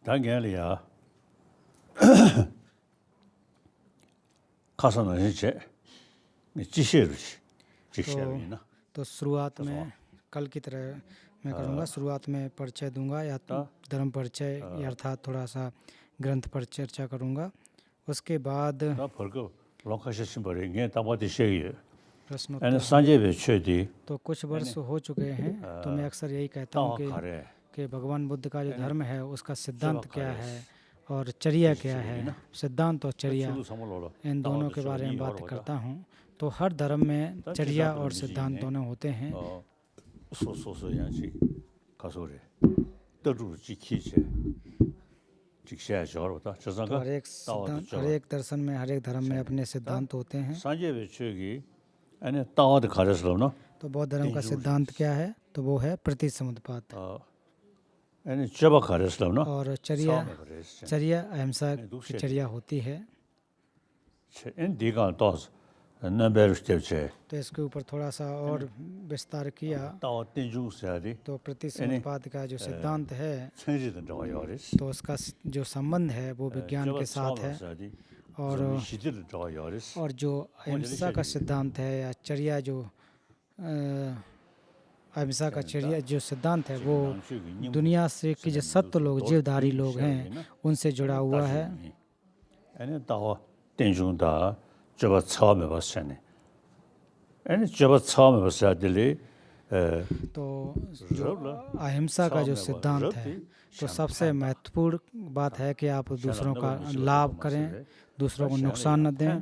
당연히야. 가서는 이제 지시를 지시하면은 तो शुरुआत में कल की तरह मैं करूँगा। शुरुआत में परिचय दूंगा या धर्म परिचय या अर्थात थोड़ा सा ग्रंथ पर चर्चा करूँगा। उसके बाद 나 벌거 롱카셔신 버리게 다바디 쉐이 प्रश्नोत्तर एंड संजय छेदी तो कुछ वर्ष हो चुके हैं। तो मैं अक्सर यही कहता हूँ कि भगवान बुद्ध का जो धर्म है उसका सिद्धांत क्या है और चर्या क्या है। सिद्धांत और चर्या इन दोनों के बारे में बात करता हूँ। तो हर धर्म में चर्या और सिद्धांत दोनों होते हैं। 소소소양식 가소래 떠주 지키체 직시야 저러다 저상가 हर एक दर्शन में हर एक धर्म में अपने सिद्धांत होते हैं। संजय छेगी एंड तावद 가르스로나 तो बौद्ध धर्म का सिद्धांत क्या है? तो वो है प्रतिसमुद्पाद। एंड जब 가르스로나 और चर्या अहिंसा की चर्या होती है। इन दिगा दोस तो इसके ऊपर थोड़ा सा और विस्तार किया तो प्रतिसमुद्पाद का जो सिद्धांत है तो उसका जो संबंध है वो विज्ञान के साथ है। और जो अहिंसा का सिद्धांत है या चर्या जो अहिंसा का चर्या जो सिद्धांत है वो दुनिया से के जो सत्य लोग जीवधारी लोग हैं उनसे जुड़ा हुआ है। जब 처음에 봤잖아요. एंड जब 처음에 봤을 तो जो अहिंसा का जो सिद्धांत है तो सबसे महत्वपूर्ण बात है कि आप दूसरों का लाभ करें, दूसरों को नुकसान न दें,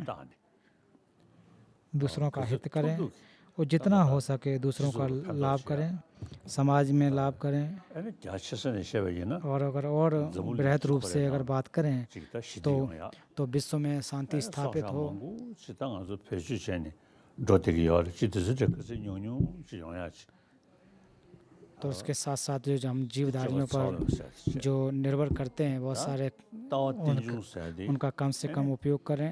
दूसरों का हित करें और जितना हो सके दूसरों का लाभ करें, समाज में लाभ करें। और अगर और बृहद रूप से अगर बात करें तो विश्व में शांति स्थापित हो। तो उसके साथ साथ जो हम जीवधारियों पर जो निर्भर करते हैं बहुत सारे उनका कम से कम उपयोग करें।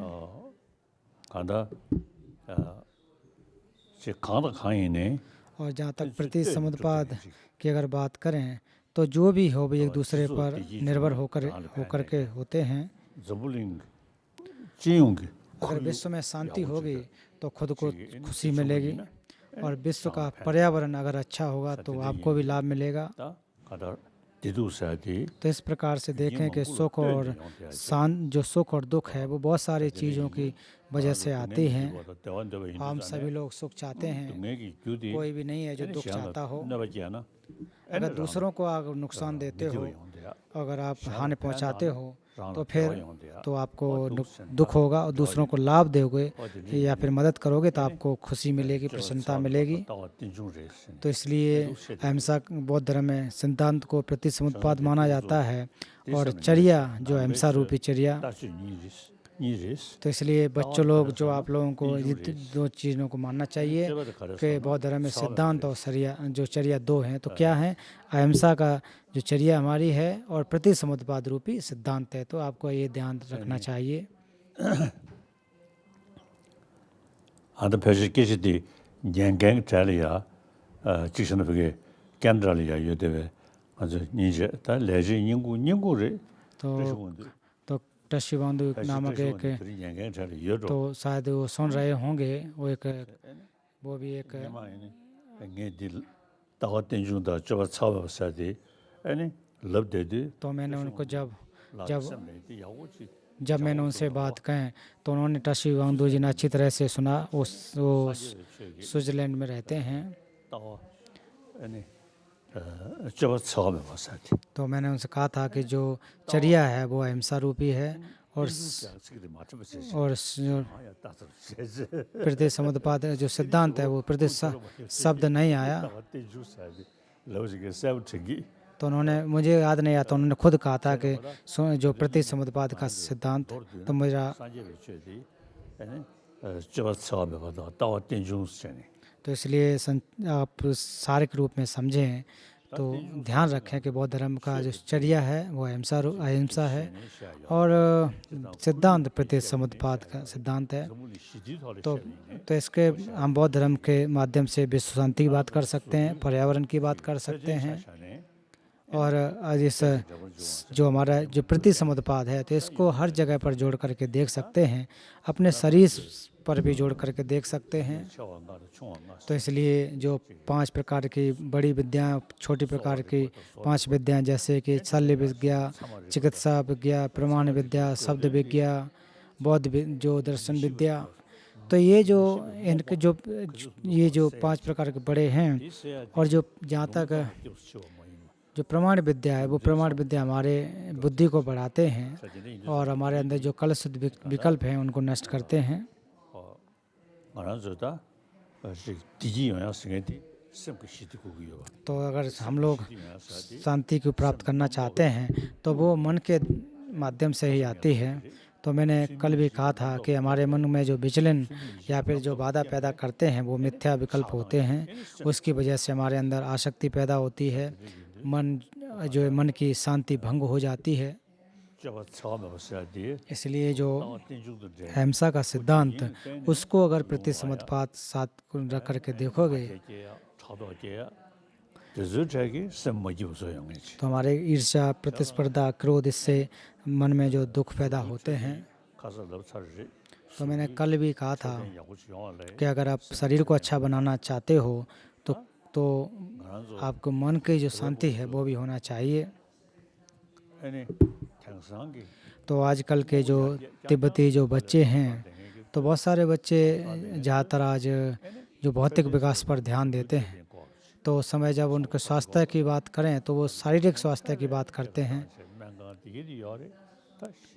और जहाँ तक प्रतिसमुद्पाद की अगर बात करें तो जो भी हो भी एक दूसरे पर निर्भर होकर के होते हैं। अगर विश्व में शांति होगी तो खुद को खुशी मिलेगी और विश्व का पर्यावरण अगर अच्छा होगा तो आपको भी लाभ मिलेगा। तो इस प्रकार से देखें कि सुख और जो सुख और दुख है वो बहुत सारी चीज़ों की वजह से आती हैं। हम सभी लोग सुख चाहते हैं, कोई भी नहीं है जो दुख चाहता हो। अगर दूसरों को अगर नुकसान देते हो, अगर आप हानि पहुंचाते हो तो फिर तो आपको दुख होगा और दूसरों को लाभ दोगे या फिर मदद करोगे तो आपको खुशी मिलेगी, प्रसन्नता मिलेगी। तो इसलिए अहिंसा बौद्ध धर्म में सिद्धांत को प्रतिसमुद्पाद माना जाता है और चर्या जो अहिंसा रूपी चर्या। तो इसलिए बच्चों लोग जो आप लोगों को ये दो चीज़ों को मानना चाहिए कि बौद्ध धर्म में सिद्धांत और चर्या दो हैं। तो क्या है? अहिंसा का जो चर्या हमारी है और प्रतिसमुद्पाद रूपी सिद्धांत है। तो आपको ये ध्यान रखना चाहिए। तो टशीबांधु नामक एक तो शायद वो सुन रहे होंगे, वो भी एक तो मैंने उनको जब मैंने उनसे बात कहें तो उन्होंने टशीबांधु जी ने अच्छी तरह से सुना। वो स्विट्जरलैंड में रहते हैं। तो मैंने उनसे कहा था कि जो चर्या है वो अहिंसा रूपी है और प्रतिसमुद्पाद जो सिद्धांत है वो प्रति शब्द नहीं आया। तो उन्होंने, मुझे याद नहीं आता, उन्होंने खुद कहा था कि जो प्रतिसमुद्पाद का सिद्धांत तो मेरा तो इसलिए आप सारिक रूप में समझें तो ध्यान रखें कि बौद्ध धर्म का जो चर्या है वो अहिंसा है और सिद्धांत प्रतिसमुद्पाद का सिद्धांत है। तो इसके हम बौद्ध धर्म के माध्यम से विश्व शांति की बात कर सकते हैं, पर्यावरण की बात कर सकते हैं और इस जो हमारा जो प्रतिसमुद्पाद है, तो इसको हर जगह पर जोड़ करके देख सकते हैं, अपने शरीर पर भी जोड़ करके देख सकते हैं। तो इसलिए जो 5 प्रकार की बड़ी विद्या, छोटी प्रकार की 5 विद्याएं, जैसे कि शल्य विद्या, चिकित्सा विद्या, प्रमाण विद्या, शब्द विद्या, जो दर्शन विद्या, तो ये जो इनके ये जो 5 प्रकार के बड़े हैं। और जो जहाँ तक जो प्रमाण विद्या है, वो प्रमाण विद्या हमारे बुद्धि को बढ़ाते हैं और हमारे अंदर जो कलुष विकल्प हैं उनको नष्ट करते हैं। तो अगर हम लोग शांति को प्राप्त करना चाहते हैं तो वो मन के माध्यम से ही आती है। तो मैंने कल भी कहा था कि हमारे मन में जो विचलन या फिर जो बाधा पैदा करते हैं वो मिथ्या विकल्प होते हैं। उसकी वजह से हमारे अंदर आसक्ति पैदा होती है, मन की शांति भंग हो जाती है। इसलिए जो अहिंसा का सिद्धांत, उसको अगर प्रतिसमुद्पाद साथ रख करके देखोगे तो हमारे ईर्ष्या, प्रतिस्पर्धा, क्रोध, इससे मन में जो दुख पैदा होते हैं। तो मैंने कल भी कहा था कि अगर आप शरीर को अच्छा बनाना चाहते हो तो आपको मन की जो शांति है वो भी होना चाहिए। तो आजकल के जो तिब्बती जो बच्चे हैं, तो बहुत सारे बच्चे ज़्यादातर आज जो भौतिक विकास पर ध्यान देते हैं, तो उस समय जब उनके स्वास्थ्य की बात करें तो वो शारीरिक स्वास्थ्य की बात करते हैं।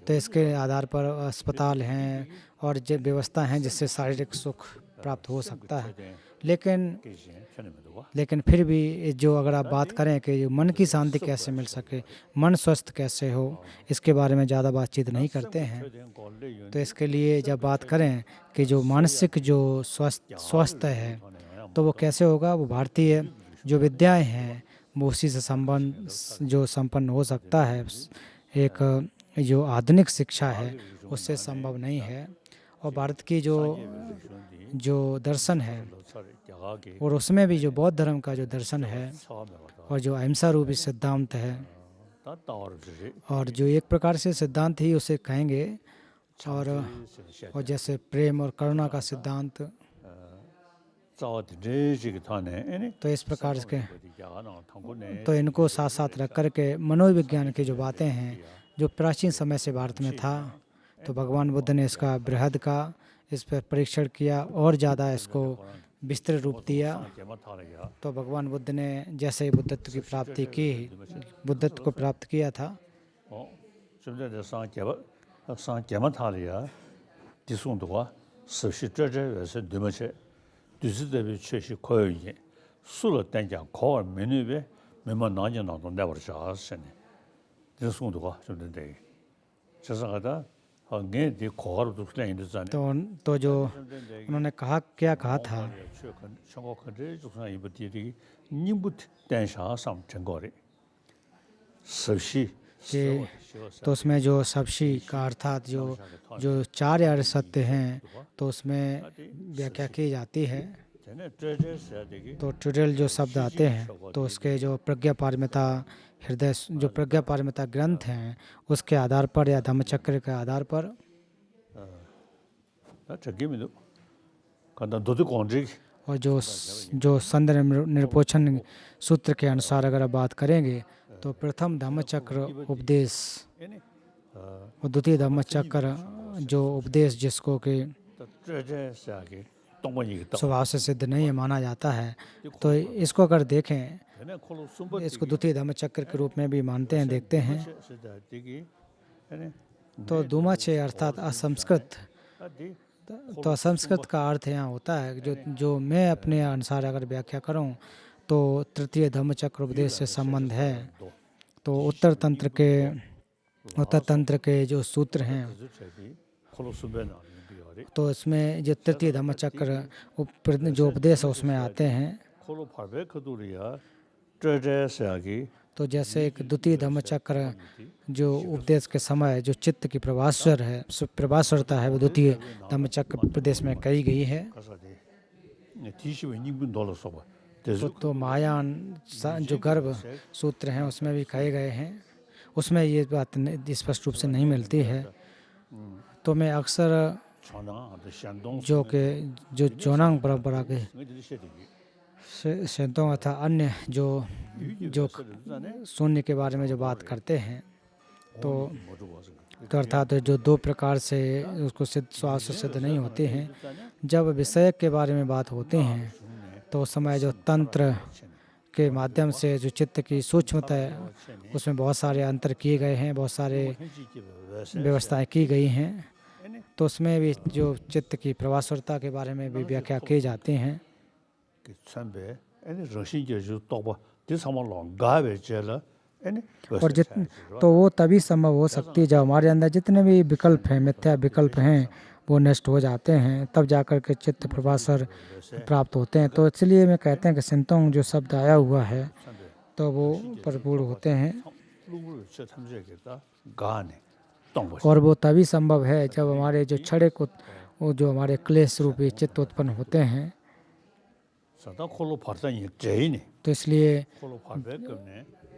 तो इसके आधार पर अस्पताल हैं और जो व्यवस्था हैं जिससे शारीरिक सुख प्राप्त हो सकता है। लेकिन फिर भी जो अगर आप बात करें कि मन की शांति कैसे मिल सके, मन स्वस्थ कैसे हो, इसके बारे में ज़्यादा बातचीत नहीं करते हैं। तो इसके लिए जब बात करें कि जो मानसिक जो स्वस्थ है तो वो कैसे होगा, वो भारतीय जो विद्याएं हैं वो उसी से संपन्न हो सकता है। एक जो आधुनिक शिक्षा है उससे संभव नहीं है। और भारत की जो दर्शन है और उसमें भी जो बौद्ध धर्म का जो दर्शन है और जो अहिंसा रूपी सिद्धांत है, और जो एक प्रकार से सिद्धांत ही उसे कहेंगे, और जैसे प्रेम और करुणा का सिद्धांत, तो इस प्रकार के, तो इनको साथ साथ रख कर के मनोविज्ञान की जो बातें हैं जो प्राचीन समय से भारत में था, तो भगवान बुद्ध ने इसका बृहद का इस पर परीक्षण किया और ज़्यादा इसको विस्तृत रूप दिया। तो भगवान बुद्ध ने जैसे ही बुद्धत्व को प्राप्त किया था, तो जो उन्होंने क्या कहा था कि तो उसमें जो सबशी का अर्थात जो 4 आर्य सत्य हैं, तो उसमें व्याख्या की जाती है। तो ट्यूटोरियल जो शब्द आते हैं, तो उसके जो प्रज्ञा पारमिता हृदय, जो प्रज्ञा पारमिता ग्रंथ हैं उसके आधार पर या धम्मचक्र के आधार पर, और जो संदर निरपोचन सूत्र के अनुसार अगर आप बात करेंगे तो प्रथम धम्मचक्र उपदेश और द्वितीय धम्मचक्र जो उपदेश जिसको कि स्वभाव से सिद्ध नहीं माना जाता है, तो इसको अगर देखें, इसको द्वितीय धम्मचक्र के रूप में भी मानते हैं, देखते हैं। तो दुमाचे अर्थात असंस्कृत, तो असंस्कृत का अर्थ यहाँ होता है जो मैं अपने अनुसार अगर व्याख्या करूँ तो तृतीय धम्मचक्र उपदेश से संबंध है। तो उत्तर तंत्र के जो सूत्र हैं, तो इसमें जो तृतीय धम्मचक्र जो उपदेश है उसमें आते हैं। तो जैसे एक द्वितीय धम्मचक्र जो उपदेश के समय जो चित्त की प्रभास्वरता है वो द्वितीय धम्मचक्र प्रदेश में कही गई है। तो महायान जो गर्भ सूत्र हैं उसमें भी कहे गए हैं, उसमें ये बात स्पष्ट रूप से नहीं मिलती है। तो मैं अक्सर जो जोनांग परंपरा के संतों तथा अन्य जो शून्य के बारे में जो बात करते हैं, तो अर्थात जो दो प्रकार से उसको स्वास्थ्य सिद्ध नहीं होते हैं। जब विषय के बारे में बात होती हैं तो उस समय जो तंत्र के माध्यम से जो चित्त की सूक्ष्मता है उसमें बहुत सारे अंतर किए गए हैं, बहुत सारे व्यवस्थाएं की गई हैं। तो उसमें भी जो चित्त की प्रवासरता के बारे में भी व्याख्या की जाती हैं। और तो वो तभी संभव हो सकती है जब हमारे अंदर जितने भी विकल्प हैं, मिथ्या विकल्प हैं, वो नष्ट हो जाते हैं, तब जाकर के चित्त प्रवासर प्राप्त होते हैं। तो इसलिए मैं कहते हैं कि संतों जो शब्द आया हुआ है तो वो परिपूर्ण होते हैं। और वो तभी संभव है जब हमारे जो क्षणिक वो जो हमारे क्लेश रूपी चित्त उत्पन्न होते हैं। तो इसलिए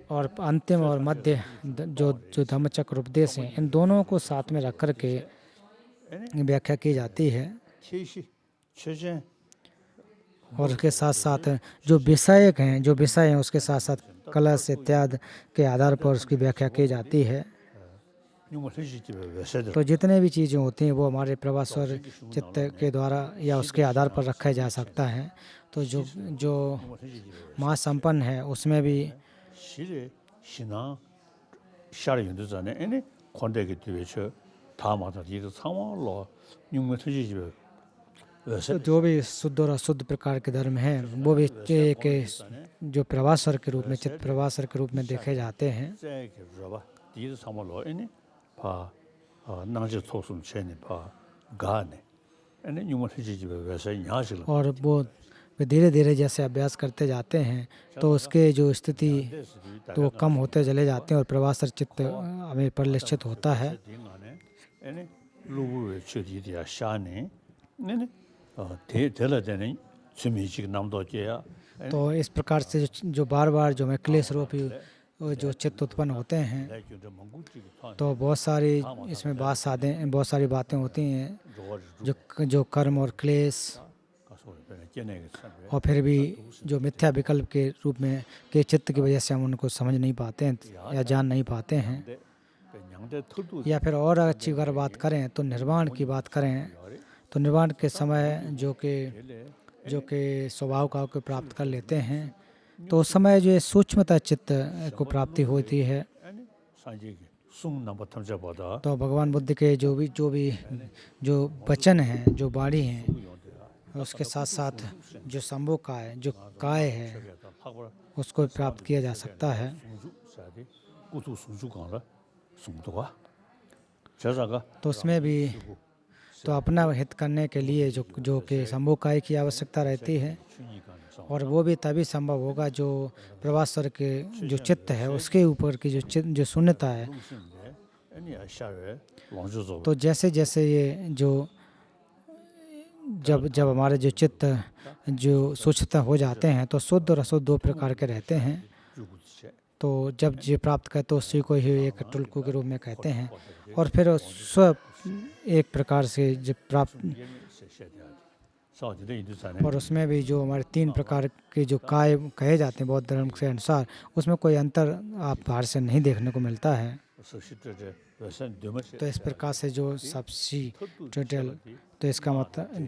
और अंतिम और मध्य जो धम्मचक्र उपदेश हैं, इन दोनों को साथ में रख कर के व्याख्या की जाती है। और उसके साथ साथ जो विषयक हैं, जो विषय हैं, उसके साथ साथ कलश इत्यादि के आधार पर उसकी व्याख्या की जाती है। तो जितने भी चीज़ें होती हैं वो हमारे प्रवासर चित्त के द्वारा या उसके आधार पर रखा जा सकता है। तो जो महासंपन्न है उसमें भी तो जो भी शुद्ध और अशुद्ध प्रकार के धर्म हैं वो भी के जो प्रवासर के रूप में, चित्त प्रवासर के रूप में देखे जाते हैं। और वो धीरे धीरे जैसे अभ्यास करते जाते हैं तो उसके जो स्थिति तो वो कम होते चले जाते हैं और प्रवासर चित्त हमें परिलक्षित होता है। तो इस प्रकार से जो बार बार जो हमें क्लेश रूपी जो चित्त उत्पन्न होते हैं, तो बहुत सारी इसमें बहुत सारी बातें होती हैं जो कर्म और क्लेश और फिर भी जो मिथ्या विकल्प के रूप में के चित्त की वजह से हम उनको समझ नहीं पाते हैं या जान नहीं पाते हैं। या फिर और अच्छी अगर बात करें तो निर्वाण की बात करें तो निर्वाण के समय जो कि स्वभाव का को प्राप्त कर लेते हैं, तो उस समय जो सूक्ष्मता चित्त को प्राप्ति होती है। तो भगवान बुद्ध के जो वचन हैं, जो वाणी हैं, उसके साथ साथ जो संभव जो काय है उसको प्राप्त किया जा सकता है। तो उसमें भी तो अपना हित करने के लिए जो कि संभव काय की आवश्यकता रहती है, और वो भी तभी संभव होगा जो प्रवासर के जो चित्त है उसके ऊपर की जो शून्यता है। तो जैसे जैसे ये जो जब हमारे जो चित्त जो सूक्ष्मता हो जाते हैं तो शुद्ध और अशुद्ध दो प्रकार के रहते हैं। तो जब ये प्राप्त करते तो उसी को ही एक टुल्कू के रूप में कहते हैं। और फिर स्व एक प्रकार से जब प्राप्त, और उसमें भी जो हमारे 3 प्रकार के जो काय कहे जाते हैं बौद्ध धर्म के अनुसार, उसमें कोई अंतर आप बाहर से नहीं देखने को मिलता है। तो इस प्रकार से जो सबसी टोटल, तो इसका मतलब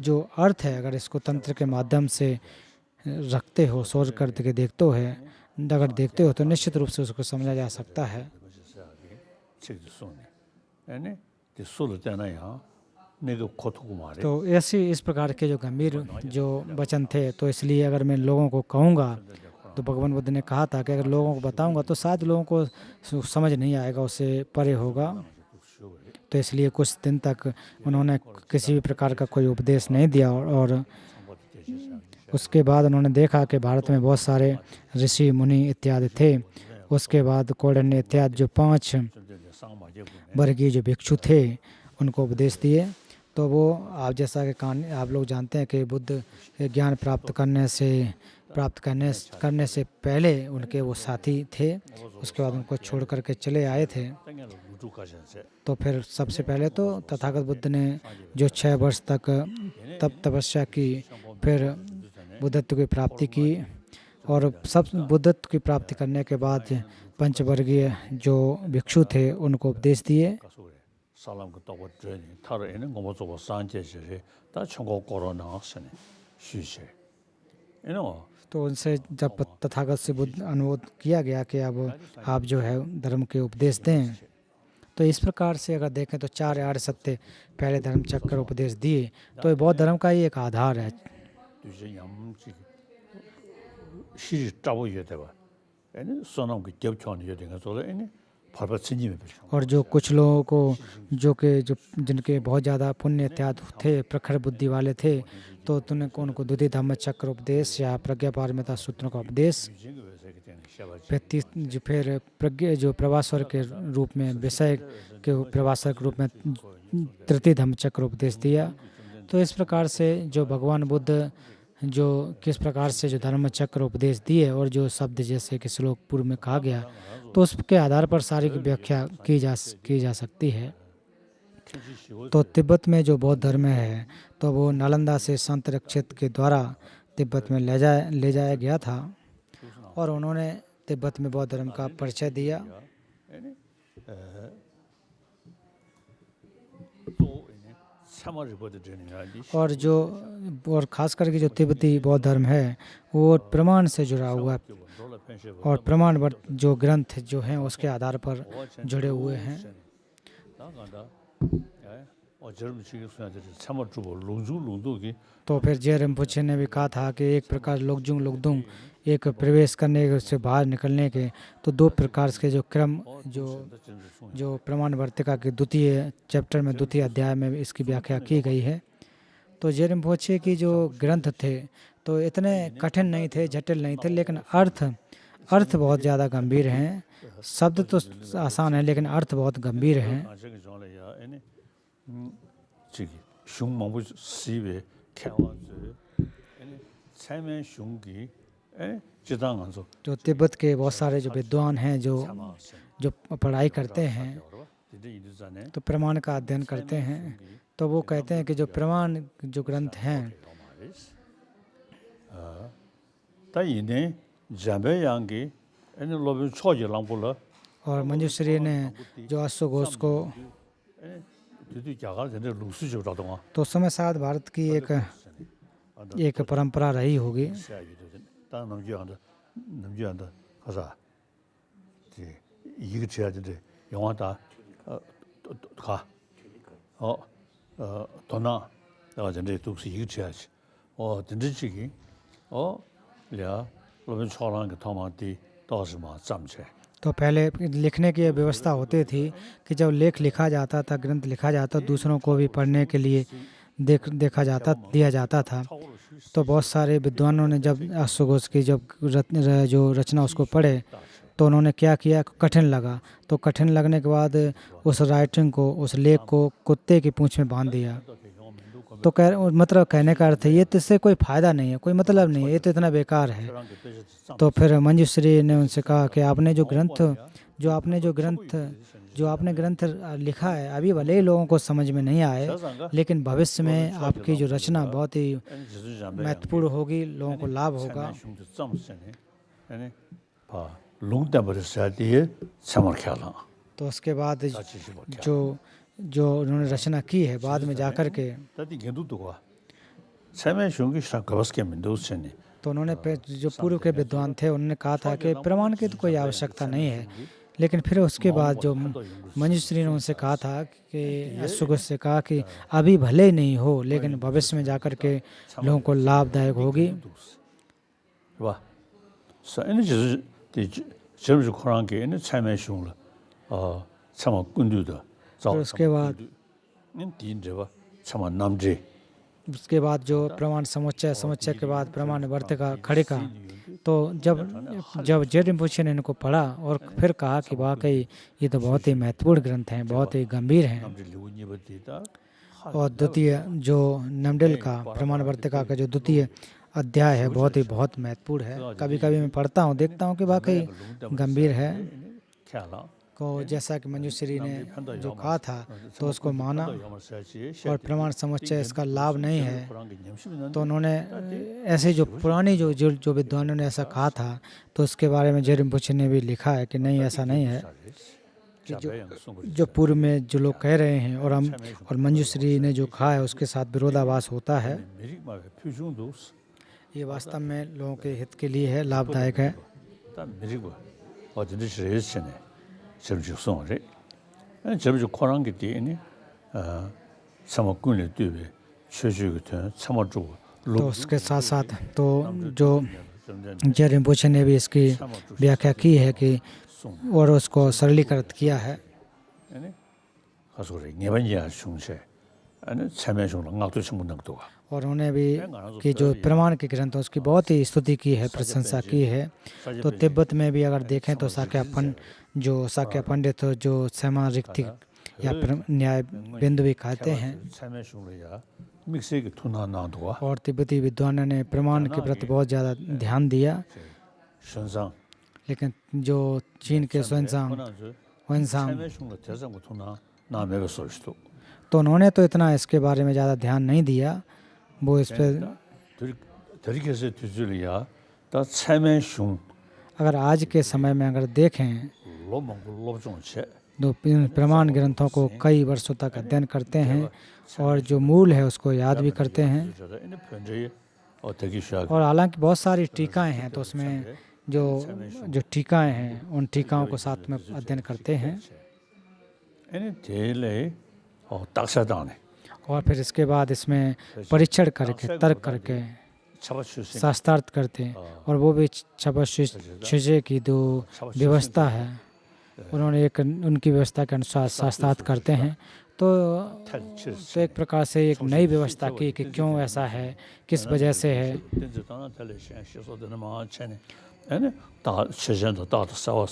जो अर्थ है, अगर इसको तंत्र के माध्यम से रखते हो, सोच करके देखते हो तो निश्चित रूप से उसको समझा जा सकता है। तो ऐसे इस प्रकार के जो गंभीर जो वचन थे, तो इसलिए अगर मैं लोगों को कहूँगा, तो भगवान बुद्ध ने कहा था कि अगर लोगों को बताऊँगा तो शायद लोगों को समझ नहीं आएगा, उससे परे होगा। तो इसलिए कुछ दिन तक उन्होंने किसी भी प्रकार का कोई उपदेश नहीं दिया। और उसके बाद उन्होंने देखा कि भारत में बहुत सारे ऋषि मुनि इत्यादि थे। उसके बाद कौंडिन्य इत्यादि जो 5 वर्गीय जो भिक्षु थे उनको उपदेश दिए। तो वो आप जैसा कि आप लोग जानते हैं कि बुद्ध ज्ञान प्राप्त करने से प्राप्त करने से पहले उनके वो साथी थे, उसके बाद उनको छोड़ करके चले आए थे। तो फिर सबसे पहले तो तथागत बुद्ध ने जो 6 वर्ष तक तप तपस्या की, फिर बुद्धत्व की प्राप्ति की, और सब बुद्धत्व की प्राप्ति करने के बाद पंचवर्गीय जो भिक्षु थे उनको उपदेश दिए। तो उनसे जब तथागत से बुद्ध अनुरोध किया गया कि अब आप जो है धर्म के उपदेश दें, तो इस प्रकार से अगर देखें तो 4 आर्य सत्य पहले धर्म चक्र उपदेश दिए, तो ये बौद्ध धर्म का ही एक आधार है। और जो कुछ लोगों को जो जिनके बहुत ज़्यादा पुण्य इत्यादि थे, प्रखर बुद्धि वाले थे, तो उनको द्वितीय धम्म चक्र उपदेश या प्रज्ञा पारमिता सूत्रों का उपदेश, फिर प्रज्ञा जो प्रवासवर के रूप में, विषय के प्रवासर के रूप में तृतीय धम्म चक्र उपदेश दिया। तो इस प्रकार से जो भगवान बुद्ध जो किस प्रकार से जो धर्म चक्र उपदेश दिए, और जो शब्द जैसे कि श्लोक पूर्व में कहा गया, तो उसके आधार पर सारी की व्याख्या की जा सकती है। तो तिब्बत में जो बौद्ध धर्म है, तो वो नालंदा से संत रक्षित के द्वारा तिब्बत में ले जाया गया था, और उन्होंने तिब्बत में बौद्ध धर्म का परिचय दिया। और खास करके जो तिब्बती बौद्ध धर्म है वो प्रमाण से जुड़ा हुआ है, और प्रमाण जो ग्रंथ जो हैं उसके आधार पर जुड़े हुए हैं। तो फिर जे रिम्पोछे ने भी कहा था कि एक प्रकार लोकजुंग लोकदुंग, एक प्रवेश करने से बाहर निकलने के, तो 2 प्रकार के जो क्रम जो प्रमाण वर्तिका के द्वितीय चैप्टर में, द्वितीय अध्याय में इसकी व्याख्या की गई है। तो जे रिम्पोछे की जो ग्रंथ थे तो इतने कठिन नहीं थे, जटिल नहीं थे, लेकिन अर्थ बहुत ज़्यादा गंभीर हैं। शब्द तो आसान है लेकिन अर्थ बहुत गंभीर हैं। जो तिब्बत के बहुत सारे जो विद्वान हैं जो पढ़ाई करते हैं, तो प्रमाण का अध्ययन करते हैं, तो वो कहते हैं कि जो प्रमाण जो ग्रंथ हैं, और मंजूश्री ने जो अश्वघोष को, तो समय साथ भारत की एक परंपरा रही होगी। तो पहले लिखने की व्यवस्था होती थी कि जब लेख लिखा जाता था, ग्रंथ लिखा जाता, दूसरों को भी पढ़ने के लिए दिया जाता था। तो बहुत सारे विद्वानों ने जब अश्वघोष की जो रचना उसको पढ़े, तो उन्होंने क्या किया, कठिन लगा। तो कठिन लगने के बाद उस राइटिंग को, उस लेख को कुत्ते की पूंछ में बांध दिया। तो मतलब कहने का अर्थ है ये तो इससे कोई फ़ायदा नहीं है, कोई मतलब नहीं है, ये तो इतना बेकार है। तो फिर मंजूश्री ने उनसे कहा कि आपने ग्रंथ लिखा है, अभी भले ही लोगों को समझ में नहीं आए, लेकिन भविष्य में आपकी जो रचना बहुत ही महत्वपूर्ण होगी, लोगों को लाभ होगा। तो उसके बाद जो उन्होंने रचना की है बाद में जाकर के, तो उन्होंने जो पूर्व के विद्वान थे उन्होंने कहा था कि प्रमाण की तो कोई आवश्यकता नहीं है। लेकिन फिर उसके बाद जो मंजूश्री ने उनसे कहा था कि अश्वघोष से कहा कि अभी भले ही नहीं हो, लेकिन भविष्य में जाकर के लोगों को लाभदायक होगी। और उसके बाद जो प्रमाण समुच्चय के बाद प्रमाण वर्तिका खड़िका, तो जब जे रिम्पोछे ने इनको पढ़ा और फिर कहा कि वाकई ये तो बहुत ही महत्वपूर्ण ग्रंथ हैं, बहुत ही गंभीर हैं। और द्वितीय जो नमडेल का प्रमाण वर्तिका का जो द्वितीय अध्याय है बहुत महत्वपूर्ण है। कभी कभी मैं पढ़ता हूँ, देखता हूँ कि वाकई गंभीर है। को जैसा कि मंजूश्री ने जो कहा था तो उसको माना और प्रमाण समुच्चय इसका लाभ नहीं है। तो उन्होंने ऐसे जो पुरानी जो विद्वानों ने ऐसा कहा था तो उसके बारे में जेरिम्पोछे ने भी लिखा है कि नहीं, ऐसा नहीं है कि जो पूर्व में जो लोग कह रहे हैं और मंजूश्री ने जो कहा है उसके साथ विरोधाभास होता है। ये वास्तव में लोगों के हित के लिए है, लाभदायक है। तो उसके साथ साथ तो जो जेरिम्पोछे ने भी इसकी व्याख्या की है कि और उसको सरलीकृत किया है। और उन्होंने भी कि जो प्रमाण के ग्रंथ उसकी बहुत ही स्तुति की है, प्रशंसा की है। तो तिब्बत में भी अगर देखें तो साक्य पंडित जो क्षमा ऋक्तिक या न्याय बिंदु भी कहते हैं। और तिब्बती विद्वानों ने प्रमाण के प्रति बहुत ज़्यादा ध्यान दिया। लेकिन जो चीन के ह्वेनसांग तो उन्होंने तो इतना इसके बारे में ज़्यादा ध्यान नहीं दिया। वो इस पर अगर आज के समय में अगर देखें तो प्रमाण ग्रंथों को कई वर्षों तक अध्ययन करते हैं और जो मूल है उसको याद भी करते हैं। और हालांकि बहुत सारी टीकाएं हैं तो उसमें जो टीकाएं हैं उन टीकाओं को साथ में अध्ययन करते हैं। और फिर इसके बाद इसमें परीक्षण करके तर्क करके शास्त्रार्थ करते हैं। और वो भी छपशुचे की जो व्यवस्था है उन्होंने उनकी व्यवस्था के अनुसार शास्त्रार्थ करते हैं। तो एक प्रकार से एक नई व्यवस्था की कि क्यों ऐसा है, किस वजह से है।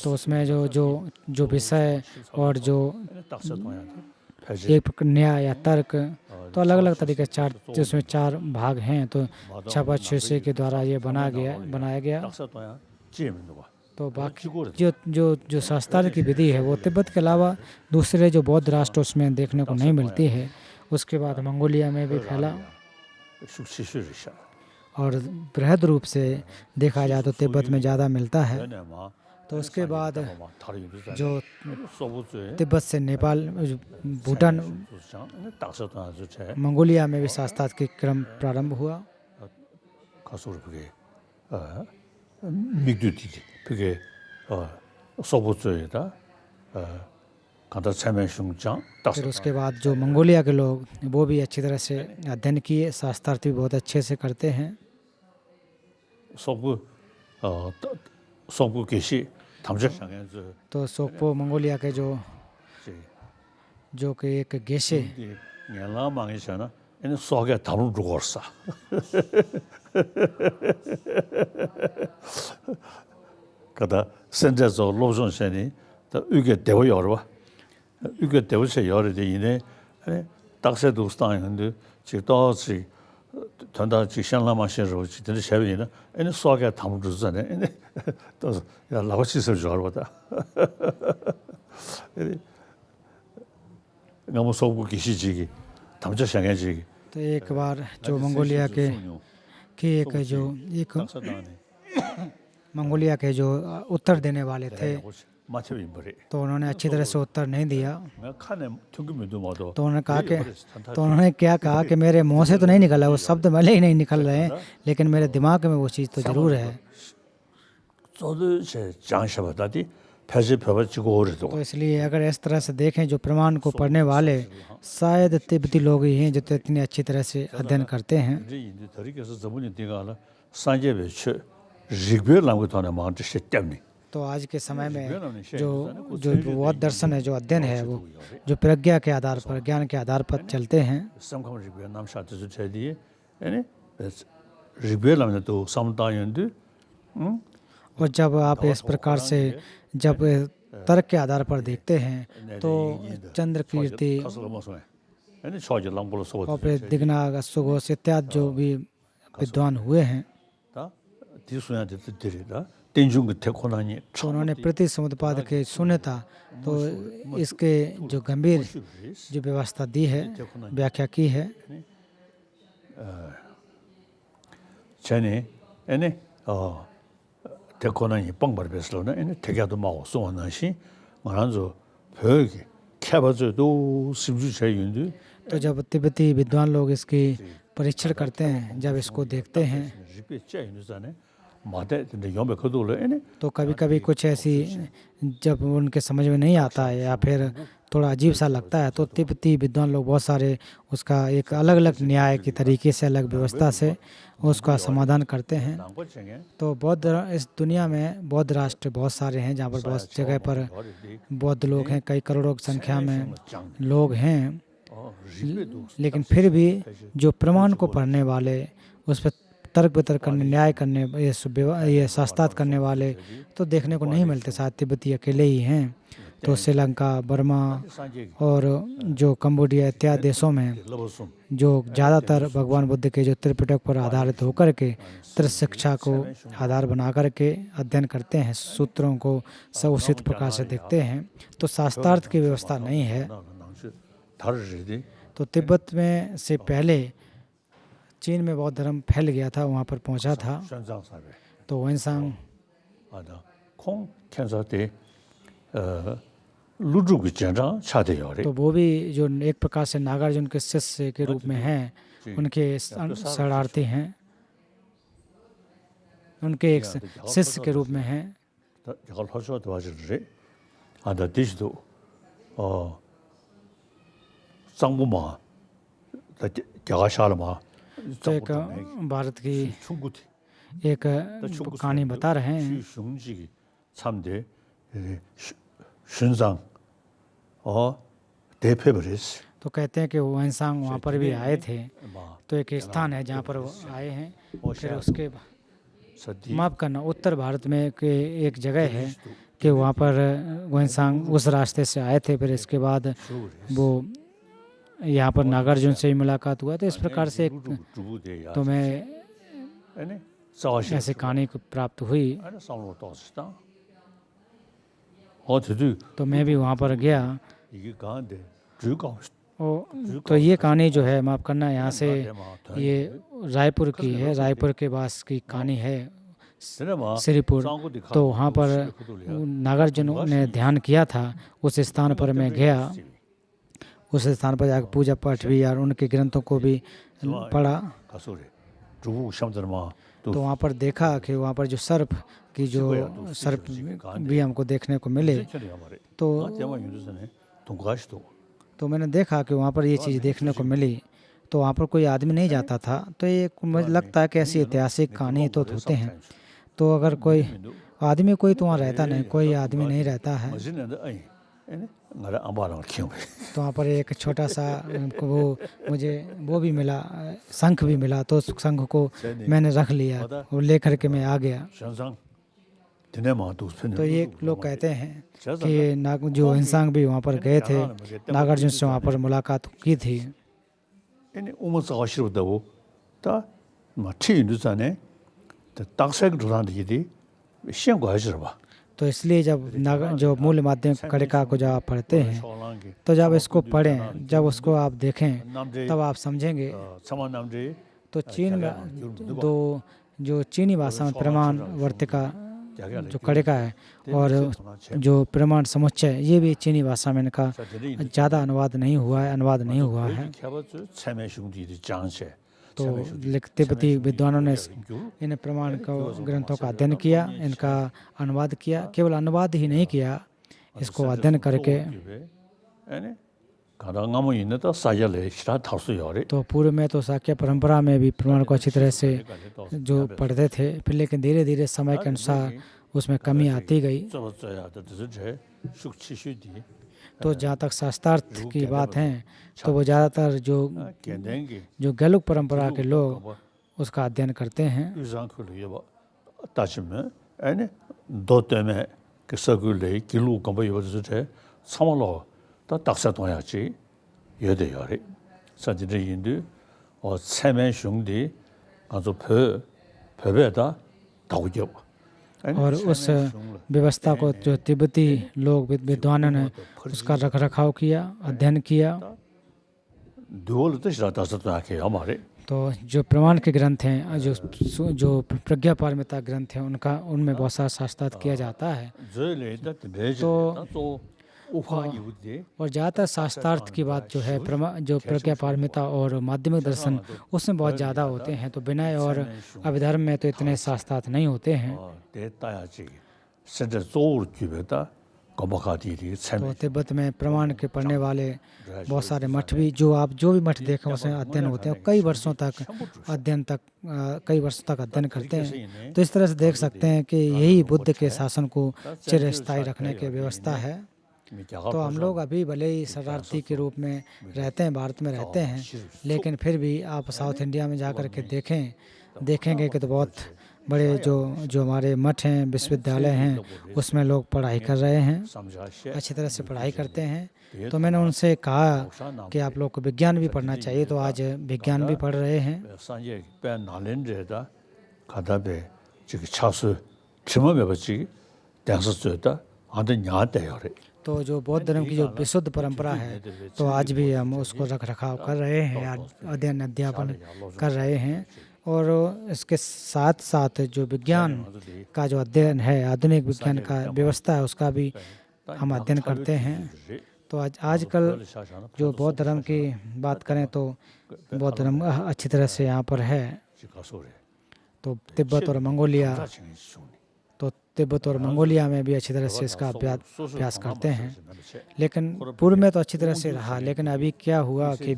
तो उसमें जो विषय और जो एक न्याय या तर्क तो अलग अलग तरीके जिसमें 4 भाग हैं। तो छपशुचे के द्वारा ये बनाया गया। तो बाकी जो शास्त्रार्थ की विधि है वो तिब्बत के अलावा दूसरे जो बौद्ध राष्ट्र उसमें देखने को नहीं मिलती है। उसके बाद मंगोलिया में भी फैला और बृहद रूप से देखा जाए तो तिब्बत में ज़्यादा मिलता है। तो उसके बाद जो तिब्बत से नेपाल, भूटान, मंगोलिया में भी शास्त्रार्थ की क्रम प्रारंभ हुआ। फिर उसके बाद जो मंगोलिया के लोग वो भी अच्छी तरह से अध्ययन किए, शास्त्रार्थ भी बहुत अच्छे से करते हैं। तो सोक्पो मंगोलिया के जो कि एक Geshe kada senze zo lobjon sheni da üge dewo yorwa üge dewo che yore de yine dakse du stan yende ji da ji tanda ji shanla ma shen ro ji de shewe yine ene soge tam du zane ene da ya la chi se yorwa da ngamo sobu kishi ji tamja shangye ji। तो एक बार जो Mongolia के जो उत्तर देने वाले थे तो उन्होंने अच्छी तरह से उत्तर नहीं दिया। तो उन्होंने क्या कहा कि मेरे मुंह से तो नहीं निकला, वो शब्द भले ही नहीं निकल रहे हैं लेकिन मेरे दिमाग में वो चीज़ तो ज़रूर है। तो इसलिए अगर इस तरह से देखें जो प्रमाण को पढ़ने वाले शायद तिब्बती लोग ही हैं जो तो इतनी अच्छी तरह से अध्ययन करते हैं। तो आज के समय में जो बौद्ध दर्शन है, जो अध्ययन है, वो जो प्रज्ञा के आधार पर, ज्ञान के आधार पर चलते हैं। और जब आप इस प्रकार से जब तर्क के आधार पर देखते हैं तो चंद्र कीर्ति और फिर दिग्नाग, अश्वघोष इत्यादि जो भी विद्वान हुए हैं तो उन्होंने प्रति समुद्रपाद के सुने था, तो इसके जो गंभीर जो व्यवस्था दी है, व्याख्या की है। 전에 एने 대코나니 뻥벌베스로는 에네 대가도 마고 소나시 말한저 벽이 캐버저도 심주체윤도 तो जब तिब्बती विद्वान लोग इसकी परीक्षण करते हैं, जब इसको देखते हैं, तो कभी कभी कुछ ऐसी जब उनके समझ में नहीं आता है या फिर थोड़ा अजीब सा लगता है, तो तिब्बती विद्वान लोग बहुत सारे उसका एक अलग अलग न्याय की तरीके से, अलग व्यवस्था से उसका समाधान करते हैं। तो बौद्ध इस दुनिया में बौद्ध राष्ट्र बहुत सारे हैं, जहाँ पर बहुत जगह पर बौद्ध लोग हैं, कई करोड़ों की संख्या में लोग हैं, लेकिन फिर भी जो प्रमाण को पढ़ने वाले, उस पर तर्क वितर्क करने, न्याय करने, ये शास्त्रार्थ करने वाले तो देखने को नहीं मिलते। शायद तिब्बती अकेले ही हैं। तो श्रीलंका, बर्मा और जो कंबोडिया इत्यादि देशों में जो ज़्यादातर भगवान बुद्ध के जो त्रिपिटक पर आधारित होकर के त्रिशिक्षा शिक्षा को आधार बना करके अध्ययन करते हैं, सूत्रों को समुचित प्रकार से देखते हैं, तो शास्त्रार्थ की व्यवस्था नहीं है। तो तिब्बत में से पहले चीन में बौद्ध धर्म फैल गया था, वहाँ पर पहुँचा था। तो वेनसांग तो वो भी जो एक प्रकार से नागार्जुन के शिष्य के रूप में हैं, उनके शरणार्थी हैं, उनके एक शिष्य के रूप में हैं। तो एक भारत की एक कहानी बता रहे हैं। तो कहते हैं कि वेनसांग वहाँ पर भी आए थे। तो एक स्थान है जहाँ पर वो आए हैं। फिर उसके माफ़ करना, उत्तर भारत में के एक जगह है कि वहाँ पर वेनसांग उस रास्ते से आए थे। फिर इसके बाद वो यहाँ पर नागार्जुन से ही मुलाकात हुआ। तो इस प्रकार से एक तो मैं ऐसी कहानी को प्राप्त हुई। तो मैं भी वहाँ पर गया। तो ये कहानी जो है, माफ़ करना, यहाँ से ये रायपुर की है, रायपुर के पास की कहानी है, श्रीपुर। तो वहाँ पर नागार्जुन ने ध्यान किया था। उस स्थान पर मैं गया, उस स्थान पर जाकर पूजा पाठ भी और उनके ग्रंथों को भी पढ़ा। तो वहाँ पर देखा कि वहाँ पर जो सर्प की जो सर्प भी हमको देखने को मिले। तो मैंने देखा कि वहाँ पर ये चीज़ देखने को मिली। तो वहाँ पर कोई आदमी नहीं जाता था। तो ये मुझे लगता है कि ऐसी ऐतिहासिक कहानी तो होते हैं। तो अगर कोई आदमी कोई तो वहाँ रहता नहीं, कोई आदमी नहीं रहता है। तो वहाँ पर एक छोटा सा मुझे वो भी मिला, शंख भी मिला। तो उस शंख को मैंने रख लिया और लेकर के मैं आ गया। तो ये लोग कहते हैं कि जो वेनसांग भी वहाँ पर गए थे, नागार्जुन से वहाँ पर मुलाकात की थी। तो इसलिए जब जो मूल माध्यमिक कड़िका को जब आप पढ़ते हैं, तो जब इसको पढ़ें, जब उसको आप देखें, तब आप समझेंगे। तो चीन में जो चीनी भाषा में प्रमाण वर्तिका जो कड़िका है और जो प्रमाण समुच्चय, ये भी चीनी भाषा में इनका ज़्यादा अनुवाद नहीं हुआ है। तो तिब्बती विद्वानों ने इन प्रमाण को ग्रंथों का अध्ययन किया, इनका अनुवाद किया। केवल अनुवाद ही नहीं किया, इसको अध्ययन करके तो पूर्व में तो शाक्य परंपरा में भी प्रमाण को अच्छी तरह से जो पढ़ते थे। फिर लेकिन धीरे धीरे समय के अनुसार उसमें कमी आती गई। तो जहाँ तक शास्त्रार्थ की बात है, तो वो ज़्यादातर जो गैलुक परंपरा के लोग उसका अध्ययन करते हैं। 다오죠. और उस व्यवस्था को जो तिब्बती लोग विद्वानों ने उसका रख रखाव किया, अध्ययन किया। दुओल तशरा तासत आके हमारे तो जो प्रमाण के ग्रंथ हैं, जो प्रज्ञा पारमिता ग्रंथ हैं, उनका उनमें बहुत सारा शास्त्रार्थ किया जाता है। तो और ज़्यादातर शास्त्रार्थ की बात जो है जो प्रज्ञा पारमिता और माध्यमिक दर्शन, उसमें बहुत ज़्यादा होते हैं। तो विनय और अभिधर्म में तो इतने शास्त्रार्थ नहीं होते हैं। तो तिब्बत में प्रमाण के पढ़ने वाले बहुत सारे मठ भी, जो भी मठ देखें उसमें अध्ययन होते हैं, कई वर्षों तक अध्ययन करते हैं। तो इस तरह से देख सकते हैं कि यही बुद्ध के शासन को चिरस्थायी रखने की व्यवस्था है। तो हम लोग अभी भले ही शरणार्थी के रूप में रहते हैं, भारत में रहते हैं, लेकिन फिर भी आप साउथ इंडिया में जाकर के देखेंगे कि तो बहुत बड़े जो हमारे मठ हैं, विश्वविद्यालय हैं, उसमें लोग पढ़ाई कर रहे हैं, अच्छी तरह से पढ़ाई करते हैं। तो मैंने उनसे कहा कि आप लोग को विज्ञान भी पढ़ना चाहिए, तो आज विज्ञान भी पढ़ रहे हैं। तो जो बौद्ध धर्म की जो विशुद्ध परंपरा है, तो आज भी हम उसको रख रखाव कर रहे हैं, अध्ययन अध्यापन कर रहे हैं। और इसके साथ साथ जो विज्ञान का जो अध्ययन है, आधुनिक विज्ञान का व्यवस्था है, उसका भी हम अध्ययन करते हैं। तो आजकल जो बौद्ध धर्म की बात करें तो बौद्ध धर्म अच्छी तरह से यहाँ पर है। तो तिब्बत और मंगोलिया में भी अच्छी तरह से इसका अभ्यास करते हैं। लेकिन पूर्व में तो अच्छी तरह से रहा, लेकिन अभी क्या हुआ कि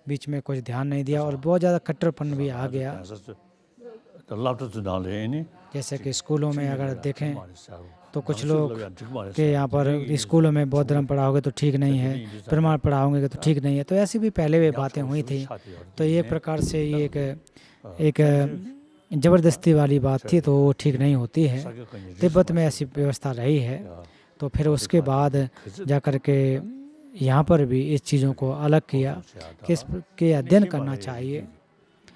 बीच में कुछ ध्यान नहीं दिया और बहुत ज़्यादा कट्टरपन भी आ गया। जैसे कि स्कूलों में अगर देखें तो कुछ लोग के यहाँ पर स्कूलों में बौद्ध धर्म पढ़ाओगे तो ठीक नहीं है, प्रमाण पढ़ाओगे तो ठीक नहीं है। तो ऐसी भी पहले भी बातें हुई थी। तो एक प्रकार से ये एक ज़बरदस्ती वाली बात थी, तो वो ठीक नहीं होती है। तिब्बत में ऐसी व्यवस्था रही है। तो फिर उसके बाद जा कर के यहाँ पर भी इस चीज़ों को अलग किया कि इसके अध्ययन करना चाहिए।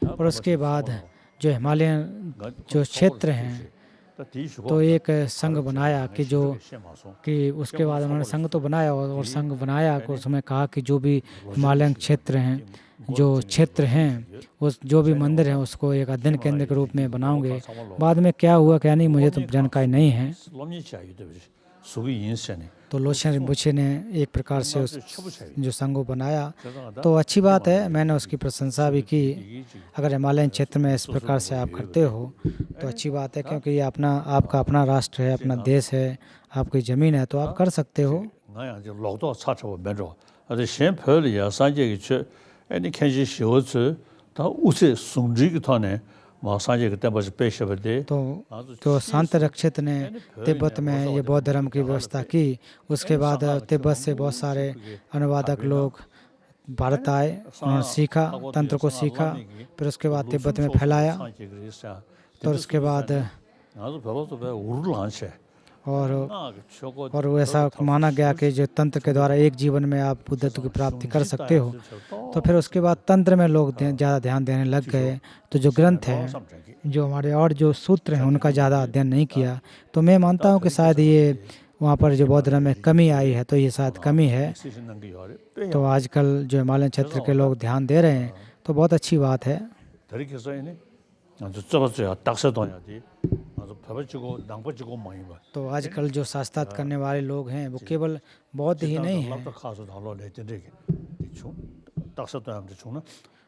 और उसके बाद जो हिमालयन जो क्षेत्र हैं, तो एक संघ बनाया कि उसके बाद उन्होंने संघ तो बनाया और संघ बनाया को उसमें कहा कि जो भी हिमालयन क्षेत्र हैं उस जो भी मंदिर हैं उसको एक अध्ययन केंद्र के रूप में बनाओगे। बाद में क्या हुआ क्या नहीं मुझे तो जानकारी नहीं है। तो लोशन रिम्पोछे ने एक प्रकार से जो संघ बनाया, तो अच्छी बात है, मैंने उसकी प्रशंसा भी की। अगर हिमालयन क्षेत्र में इस प्रकार से आप करते हो तो अच्छी बात है, क्योंकि ये आपका अपना राष्ट्र है, अपना देश है, आपकी ज़मीन है, तो आप कर सकते हो। तो जो शांत रक्षित ने तिब्बत में ये बौद्ध धर्म की व्यवस्था की, उसके बाद तिब्बत से बहुत सारे अनुवादक लोग भारत आए, उन्होंने सीखा, तंत्र को सीखा, फिर उसके बाद तिब्बत में फैलाया। तो उसके बाद और ऐसा माना गया कि जो तंत्र के द्वारा एक जीवन में आप बुद्धत्व की प्राप्ति कर सकते हो। तो फिर उसके बाद तंत्र में लोग ज़्यादा ध्यान देने लग गए। तो जो ग्रंथ हैं, जो हमारे और जो सूत्र हैं, उनका ज़्यादा अध्ययन नहीं किया। तो मैं मानता हूँ कि शायद ये वहाँ पर जो बौद्ध धर्म में कमी आई है, तो ये शायद कमी है। तो आजकल जो हिमालयन क्षेत्र के लोग ध्यान दे रहे हैं, तो बहुत अच्छी बात है। तो आजकल जो शास्त्रार्थ करने वाले लोग हैं वो केवल बौद्ध ही नहीं हैं,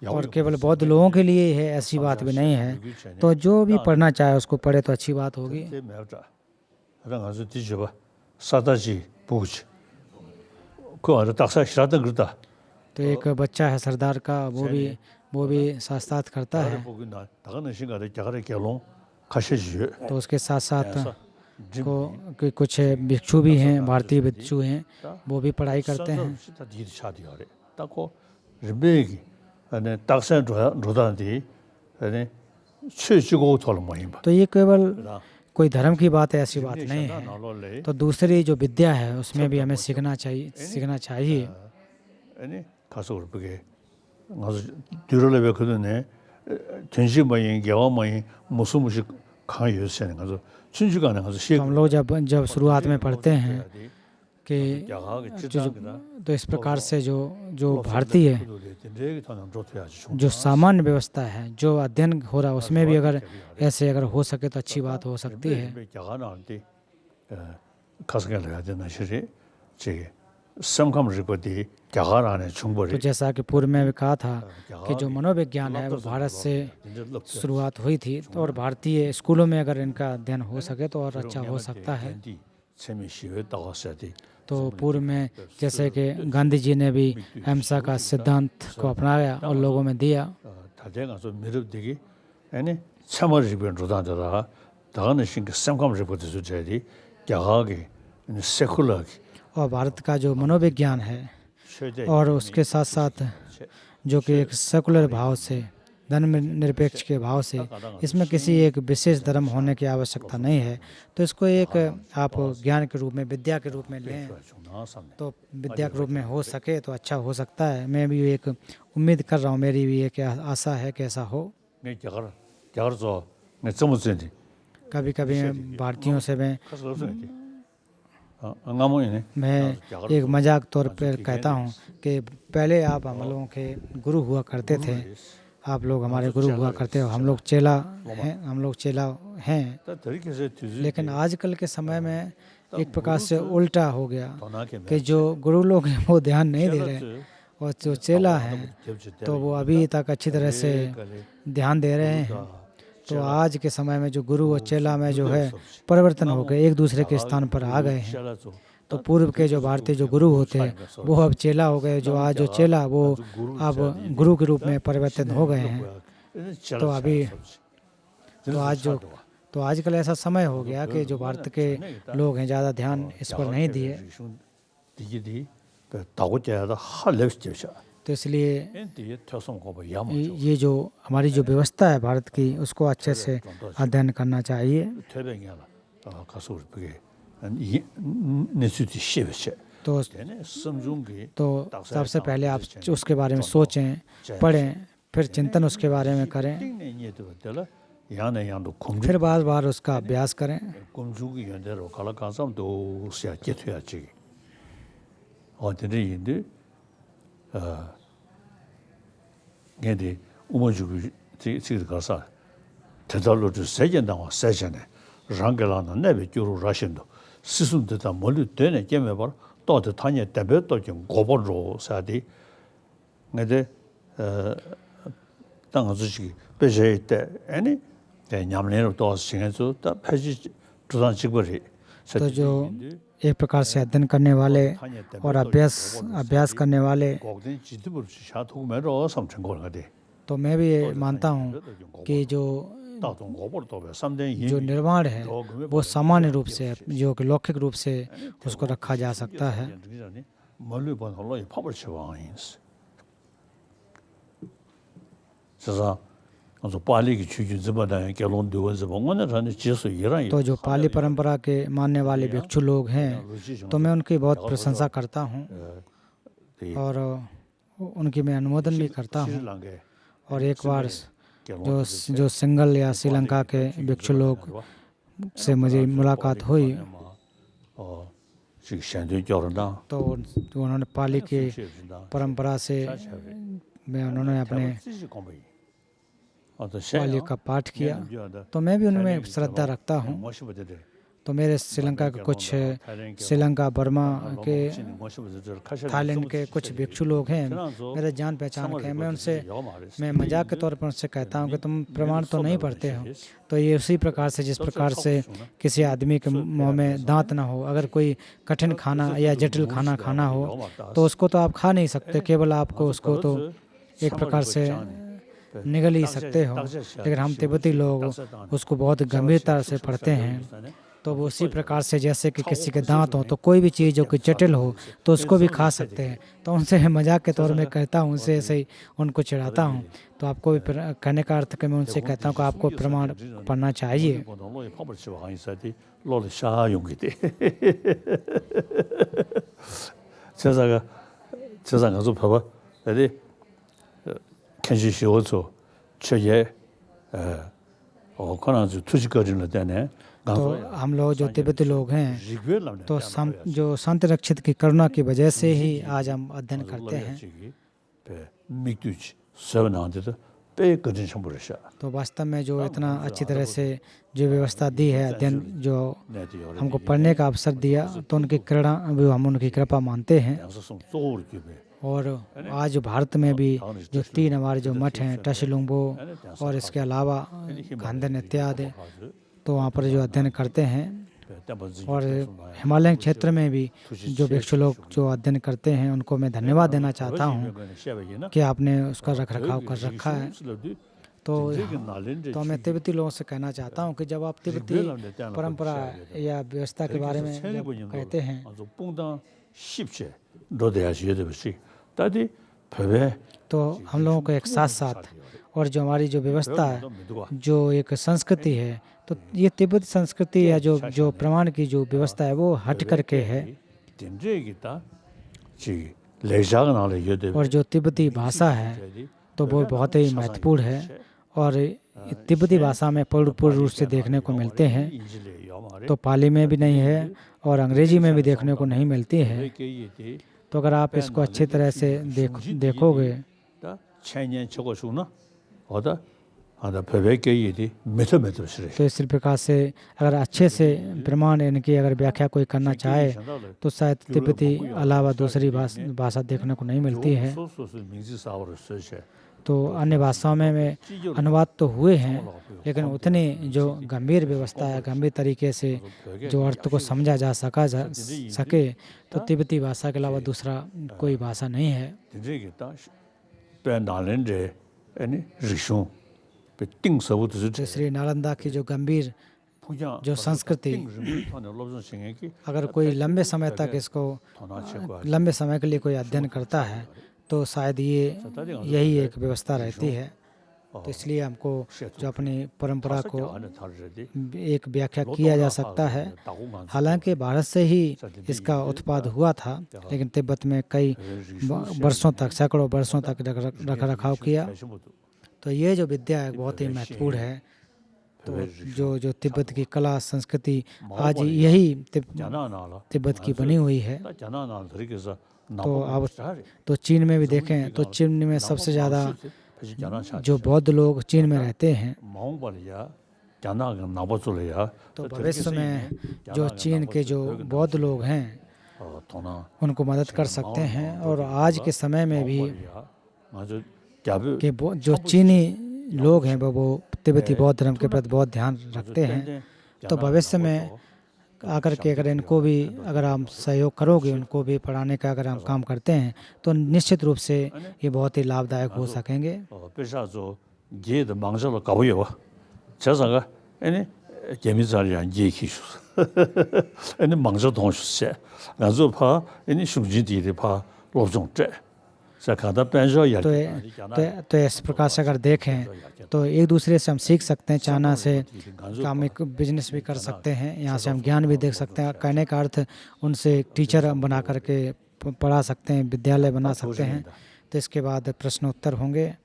और केवल बौद्ध लोगों के लिए है ऐसी बात भी नहीं है। तो जो भी पढ़ना चाहे उसको पढ़े तो अच्छी बात होगी। तो एक बच्चा है सरदार का, वो भी शास्त्रार्थ करता है। तो उसके साथ साथ कुछ भिक्षु भी हैं, भारतीय भिक्षु हैं, वो भी पढ़ाई करते हैं। तो ये केवल कोई धर्म की बात है ऐसी बात नहीं है। तो दूसरी जो विद्या है उसमें भी हमें सीखना चाहिए। तो हम लोग जब शुरुआत में पढ़ते हैं कि तो इस प्रकार से जो भारतीय जो सामान्य व्यवस्था है जो अध्ययन हो रहा है उसमें भी अगर ऐसे अगर हो सके तो अच्छी बात हो सकती है। तो जैसा कि पूर्व में भी कहा था कि जो मनोविज्ञान है वो भारत से शुरुआत हुई थी और भारतीय स्कूलों में अगर इनका अध्ययन हो सके तो और अच्छा हो सकता है। तो पूर्व में जैसे कि गांधी जी ने भी अहिंसा का सिद्धांत को अपनाया और लोगों में दिया। और भारत का जो मनोविज्ञान है और उसके साथ साथ जो कि एक सेकुलर भाव से धर्मनिरपेक्ष के भाव से इसमें किसी एक विशेष धर्म होने की आवश्यकता नहीं है। तो इसको एक आप ज्ञान के रूप में विद्या के रूप में लें तो विद्या के रूप में हो सके तो अच्छा हो सकता है। मैं भी एक उम्मीद कर रहा हूँ, मेरी भी एक आशा है कि ऐसा हो। कभी कभी भारतीयों से मैं एक मजाक तौर पर कहता हूँ कि पहले आप हम लोगों के गुरु हुआ करते थे, आप लोग हमारे गुरु हुआ करते हो, हम लोग चेला हैं। लेकिन आजकल के समय में एक प्रकार से उल्टा हो गया कि जो गुरु लोग हैं वो ध्यान नहीं दे रहे और जो चेला हैं तो वो अभी तक अच्छी तरह से ध्यान दे रहे हैं। तो आज के समय में जो गुरु और चेला में जो है परिवर्तन हो गए, एक दूसरे के स्थान पर आ गए हैं। तो पूर्व के जो भारतीय जो गुरु होते हैं वो अब चेला हो गए, जो आज जो चेला वो अब गुरु के रूप में परिवर्तित हो गए हैं। तो अभी तो आजकल ऐसा समय हो गया कि जो भारत के लोग हैं ज़्यादा ध्यान इस पर नहीं दिए। तो इसलिए ये जो हमारी जो व्यवस्था है भारत की उसको अच्छे से अध्ययन करना चाहिए। तो सबसे पहले आप उसके बारे में सोचें, पढ़ें, फिर चिंतन उसके बारे में करें, फिर बार बार उसका अभ्यास करें। 시순되다 멀리 되네 게면 봐. 또 타냐 대배 또좀 고보로 사디. 근데 땅 주식 배제 때 아니 냠내로 또 신경도 다 패지 주단 직벌이. तो जो एक प्रकार से अध्ययन करने वाले और अभ्यास करने वाले, तो मैं भी ये मानता हूँ कि जो निर्माण है वो सामान्य रूप से जो कि लौकिक रूप से उसको रखा जा सकता है। तो जो पाली परंपरा के मानने वाले भिक्षु लोग हैं तो मैं उनकी बहुत प्रशंसा करता हूँ और उनकी मैं अनुमोदन भी करता हूँ। और एक बार जो सिंगल या श्रीलंका के भिक्षु लोग से मुझे मुलाकात हुई तो उन्होंने पाली की परंपरा से उन्होंने अपने पाली का पाठ किया, तो मैं भी उनमें श्रद्धा रखता हूँ। तो मेरे श्रीलंका के कुछ बर्मा के, थाईलैंड के कुछ भिक्षु लोग हैं मेरे जान पहचान के, मैं मजाक के तौर पर उनसे कहता हूँ कि तुम प्रमाण तो नहीं पढ़ते हो। तो ये उसी प्रकार से जिस प्रकार से किसी आदमी के मुंह में दांत ना हो, अगर कोई कठिन खाना या जटिल खाना हो तो उसको तो आप खा नहीं सकते, केवल आपको उसको तो एक प्रकार से निगल ही सकते हो। लेकिन हम तिब्बती लोग उसको बहुत गंभीरता से पढ़ते हैं। तो वो उसी प्रकार से जैसे कि किसी के दांत हो तो कोई भी चीज़ जो कि जटिल हो तो उसको भी खा सकते हैं। तो उनसे मजाक के तौर में कहता हूँ, उनसे ऐसे ही उनको चिढ़ाता हूँ। तो आपको भी कहने का अर्थ कि मैं उनसे कहता हूँ कि आपको प्रमाण पढ़ना चाहिए। 그나저 투지거리는 때네 तो हम लोग जो तिब्बती लोग हैं तो जो संत रक्षित की करुणा की वजह से ही आज हम अध्ययन करते हैं। तो वास्तव में जो इतना अच्छी तरह से जो व्यवस्था दी है अध्ययन जो हमको पढ़ने का अवसर दिया तो उनकी करुणा भी हम उनकी कृपा मानते हैं। और आज भारत में भी जो 3 हमारे जो मठ हैं टशिलुंगबो और इसके अलावा गांधन इत्यादि तो वहाँ पर जो अध्ययन करते हैं। और हिमालय क्षेत्र में भी जो भिक्षु लोग जो अध्ययन करते हैं उनको मैं धन्यवाद देना चाहता हूँ कि आपने उसका रख रखाव कर रखा है। तो मैं तिब्बती लोगों से कहना चाहता हूँ कि जब आप तिब्बती परंपरा या व्यवस्था के बारे में कहते हैं तो हम लोगों को एक साथ साथ और जो हमारी जो व्यवस्था है जो एक संस्कृति है तो ये तिब्बत संस्कृति या जो प्रमाण की जो व्यवस्था है वो हट करके है। और जो तिब्बती भाषा है तो वो बहुत ही महत्वपूर्ण है और तिब्बती भाषा में पूर्ण रूप से देखने को मिलते हैं। तो पाली में भी नहीं है और अंग्रेजी में भी देखने को नहीं मिलती है। तो अगर आप इसको अच्छी तरह से देखोगे तो इस प्रकार से अगर अच्छे से प्रमाण इनकी अगर व्याख्या कोई करना चाहे तो शायद तिब्बती अलावा दूसरी भाषा देखने को नहीं मिलती है। तो अन्य भाषाओं में अनुवाद तो हुए हैं लेकिन उतनी जो गंभीर व्यवस्था है गंभीर तरीके से जो अर्थ को समझा जा सके तो तिब्बती भाषा के अलावा दूसरा कोई भाषा नहीं है। श्री नालंदा की जो गंभीर जो संस्कृति अगर कोई लंबे समय तक इसको लंबे समय के लिए कोई अध्ययन करता है तो शायद यही एक व्यवस्था रहती है। तो इसलिए हमको जो अपनी परंपरा को एक व्याख्या किया जा सकता है। हालांकि भारत से ही इसका उत्पाद हुआ था लेकिन तिब्बत में कई वर्षों तक सैकड़ों वर्षों तक रख रखाव किया। तो ये जो विद्या है बहुत ही महत्वपूर्ण है। तो जो तिब्बत की कला संस्कृति आज यही तिब्बत की बनी हुई है। तो अब तो चीन में भी देखें तो चीन में सबसे ज़्यादा जो बौद्ध लोग चीन में रहते हैं। तो भविष्य में जो चीन के जो बौद्ध लोग हैं उनको मदद कर सकते हैं। और आज के समय में भी कि जो चीनी लोग हैं वो तिब्बती बौद्ध धर्म के प्रति बहुत ध्यान रखते हैं। तो भविष्य में आकर के अगर इनको भी अगर हम सहयोग करोगे उनको भी पढ़ाने का अगर हम काम करते हैं तो निश्चित रूप से ये बहुत ही लाभदायक हो सकेंगे। तो इस प्रकार से अगर देखें तो एक दूसरे से हम सीख सकते हैं। चाइना से हम एक बिजनेस भी कर सकते हैं, यहाँ से हम ज्ञान भी देख सकते हैं। कहने का अर्थ उनसे टीचर हम बना करके पढ़ा सकते हैं, विद्यालय बना सकते हैं। तो इसके बाद प्रश्न उत्तर होंगे।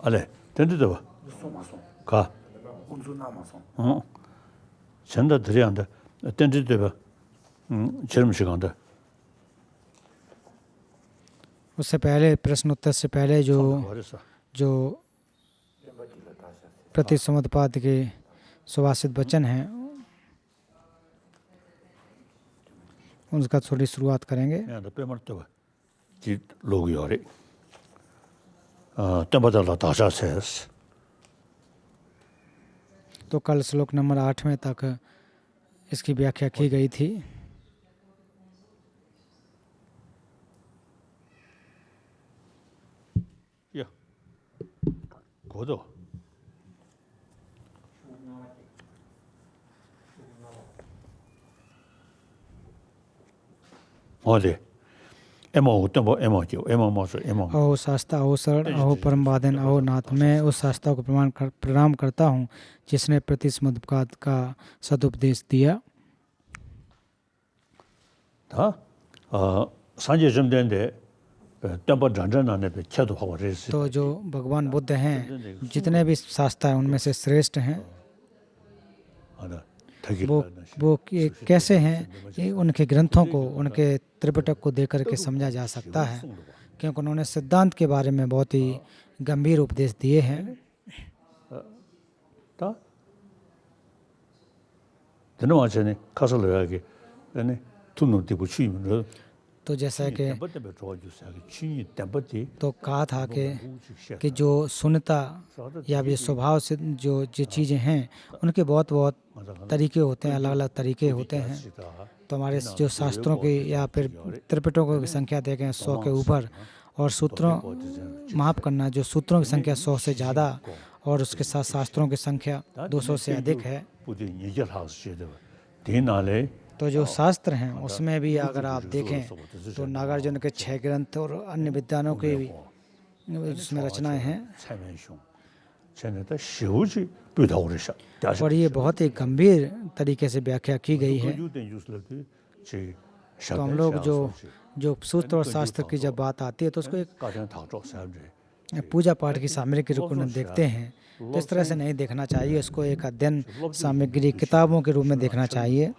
अरे का चंदा धरियांदा उससे पहले प्रश्न उत्तर से पहले जो प्रतिसमुद्पाद के सुभाषित वचन हैं उनका थोड़ी शुरुआत करेंगे। तो कल श्लोक नंबर 8 में तक इसकी व्याख्या की गई थी। अहो शास्ता अहो शरण अहो परम वादन अहो नाथ। मैं उस शास्ता को प्रणाम करता हूँ जिसने प्रतिसमुद्पाद का सदुपदेश दिया। संजय जमदेंदे 덤버 전전안에 켜도 하고 그랬어. तो जो भगवान बुद्ध हैं जितने भी शास्त्र हैं उनमें से श्रेष्ठ हैं। 하나 वो कैसे हैं, ये उनके ग्रंथों को, उनके त्रिपिटक को देख करके समझा जा सकता है, क्योंकि उन्होंने सिद्धांत के बारे में बहुत ही गंभीर उपदेश दिए हैं। 다 되는 완전히 가서 넣어야게. 아니 두는 되고 취임을 तो जैसा कि 덤버때 좋아주세요. 취임 덤버때 तो कहा था कि जो सुनता या भी स्वभाव से जो चीज़ें हैं उनके बहुत बहुत तरीके होते हैं, अलग अलग तरीके होते हैं। तो हमारे जो शास्त्रों की या फिर त्रिपिटकों की संख्या देखें 100 के ऊपर, और सूत्रों माफ़ करना, जो सूत्रों की संख्या 100 से ज़्यादा और उसके साथ शास्त्रों की संख्या 200 से अधिक है। तो जो शास्त्र हैं उसमें भी अगर आप देखें तो नागार्जुन के 6 ग्रंथ और अन्य विद्वानों की भी उसमें रचनाएं हैं, और ये बहुत ही गंभीर तरीके से व्याख्या की गई है। तो हम लोग जो सूत्र और शास्त्र की जब बात आती है तो उसको एक पूजा पाठ की सामग्री के रूप में देखते हैं, तो इस तरह से नहीं देखना चाहिए। उसको एक अध्ययन सामग्री, किताबों के रूप में देखना चाहिए।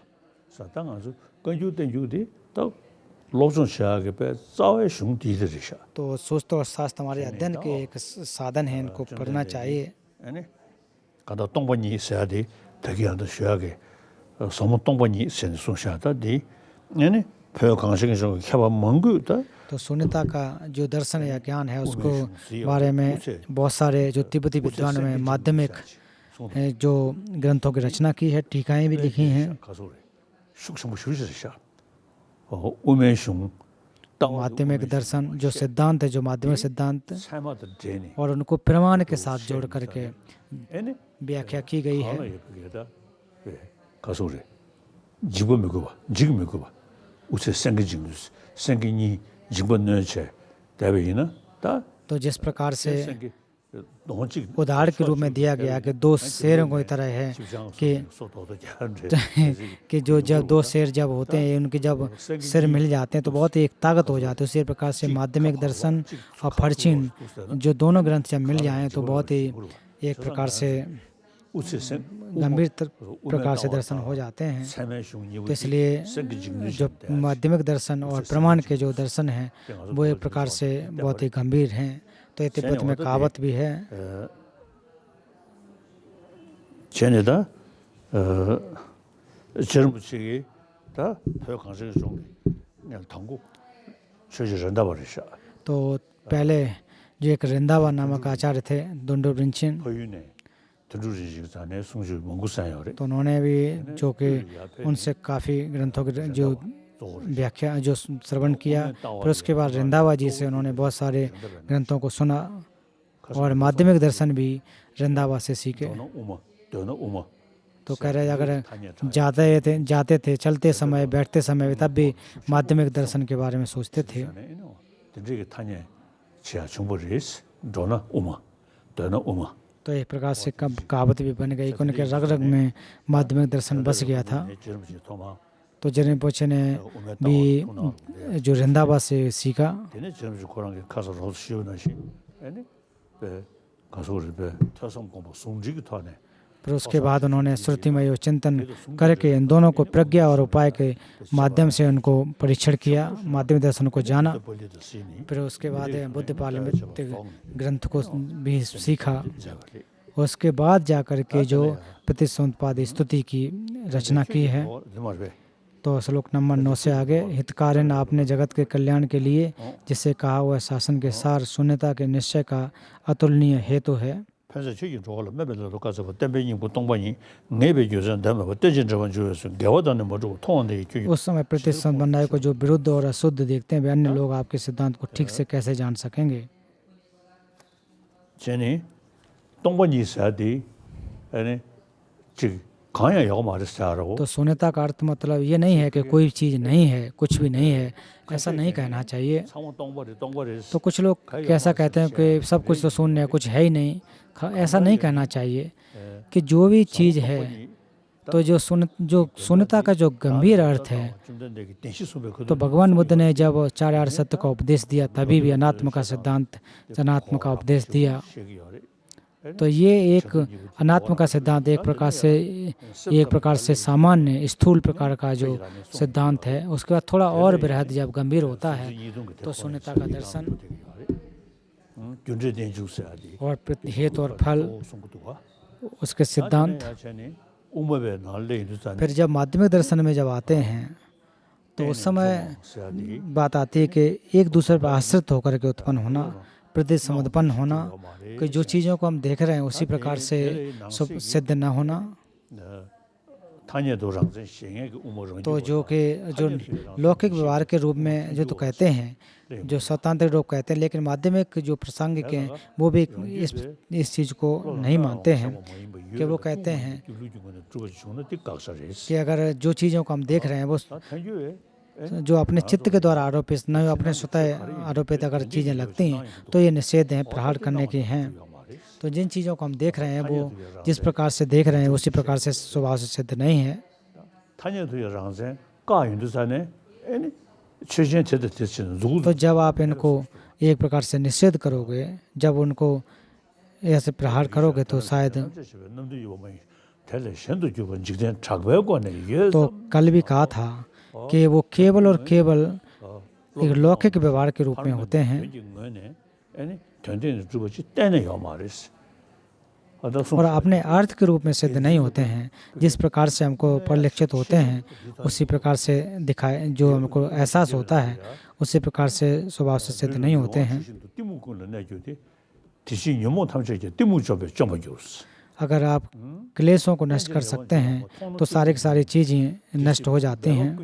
तो सूत्र और शास्त्र हमारे अध्ययन के एक साधन है, इनको पढ़ना चाहिए। तो शून्यता का जो दर्शन या ज्ञान है उसको बारे में बहुत सारे जो तिब्बती विद्वानों में माध्यमिक जो ग्रंथों की रचना की है, टीकाएं भी लिखी हैं। माध्यमिक दर्शन जो सिद्धांत है, जो माध्यमिक सिद्धांत, और उनको प्रमाण के साथ जोड़ करके व्याख्या की गई है। तो जिस प्रकार से उदाहरण के रूप में दिया गया कि 2 शेरों की तरह है कि जो जब 2 शेर जब होते हैं, उनके जब सिर मिल जाते हैं तो बहुत ही एक ताकत हो जाती है। उसी प्रकार से माध्यमिक दर्शन और फर्चिन जो दोनों ग्रंथ जब मिल जाएं तो बहुत ही एक प्रकार से गंभीर प्रकार से दर्शन हो जाते हैं। तो इसलिए जो माध्यमिक दर्शन और प्रमाण के जो दर्शन हैं वो एक प्रकार से बहुत ही गंभीर हैं। तो ये तिब्बत में कहावत भी है। तो पहले जो एक रिंदावा नामक आचार्य थे, दुंडो ब्रिंचिन, तो उन्होंने भी जो कि उनसे काफ़ी ग्रंथों की जो व्याख्या जो श्रवण किया, फिर उसके बाद रिंदावा जी से उन्होंने बहुत सारे ग्रंथों को सुना और माध्यमिक दर्शन भी रिंदावा से सीखे। तो कह रहे अगर जाते थे, चलते समय, बैठते समय, तब भी माध्यमिक दर्शन के बारे में सोचते थे। तो एक प्रकार से कहावत भी बन गई कि उनके रग रग में माध्यमिक दर्शन बस गया था। तो रिम्पोचे ने भी जो रिंदावा से सीखा। फिर उसके बाद उन्होंने श्रुतिमय चिंतन करके इन दोनों को प्रज्ञा और उपाय के माध्यम से उनको परीक्षण किया, माध्यमिक दर्शन को जाना। फिर उसके बाद बुद्ध पारमित ग्रंथ को भी सीखा। उसके बाद जाकर के जो प्रतिसंपाद स्तुति की रचना की है। तो श्लोक नंबर 9 से आगे, हितकारिण आपने जगत के कल्याण के लिए जिसे कहा हुआ शासन के सार शून्यता के निश्चय का अतुलनीय हेतु है। उस समय प्रतिसंबंधाय को जो विरुद्ध और अशुद्ध देखते हैं वे अन्य लोग आपके सिद्धांत को ठीक से कैसे जान सकेंगे। तो शून्यता का अर्थ मतलब ये नहीं है कि कोई चीज़ नहीं है, कुछ भी नहीं है, ऐसा नहीं कहना चाहिए। तो कुछ लोग कैसा कहते हैं कि सब कुछ तो शून्य है, कुछ है ही नहीं। ऐसा नहीं कहना चाहिए कि जो भी चीज़ है तो जो शून्यता का जो गंभीर अर्थ है, तो भगवान बुद्ध ने जब चार आर्य सत्य का उपदेश दिया तभी भी अनात्म का सिद्धांत, अनात्म का उपदेश दिया। तो ये एक अनात्म का सिद्धांत एक प्रकार से सामान्य स्थूल प्रकार का जो सिद्धांत है, उसके बाद थोड़ा और बृहद जब गंभीर होता है तो शून्यता का दर्शन और हेतु और फल उसके सिद्धांत। फिर जब माध्यमिक दर्शन में जब आते हैं तो उस समय बात आती है कि एक दूसरे पर आश्रित होकर के उत्पन्न होना, प्रति समर्पण होना, कि जो चीज़ों को हम देख रहे हैं उसी प्रकार से सिद्ध न होना। तो जो लौकिक व्यवहार के रूप में जो तो कहते हैं, जो स्वतंत्र रूप कहते हैं, लेकिन माध्यमिक जो प्रासंगिक हैं वो भी इस चीज़ को नहीं मानते हैं, कि वो कहते हैं कि अगर जो चीज़ों को हम देख रहे हैं वो जो अपने चित्त के द्वारा आरोपित न अपने स्वतः आरोपित अगर चीज़ें लगती हैं तो ये निषेध हैं, प्रहार करने की हैं। तो जिन चीज़ों को हम देख रहे हैं वो जिस प्रकार से देख रहे हैं उसी प्रकार से स्वभाव से सिद्ध नहीं है। तो जब आप इनको एक प्रकार से निषेध करोगे, जब उनको ऐसे प्रहार करोगे तो शायद, तो कल भी कहा था कि वो केवल और केवल एक लौकिक व्यवहार के रूप में होते हैं और अपने अर्थ के रूप में सिद्ध नहीं होते हैं। जिस प्रकार से हमको परिलक्षित होते हैं उसी प्रकार से दिखाए, जो हमको एहसास होता है उसी प्रकार से स्वभाव से सिद्ध नहीं होते हैं। अगर आप क्लेशों को नष्ट कर सकते हैं तो सारी की सारी चीज़ें नष्ट हो जाती हैं।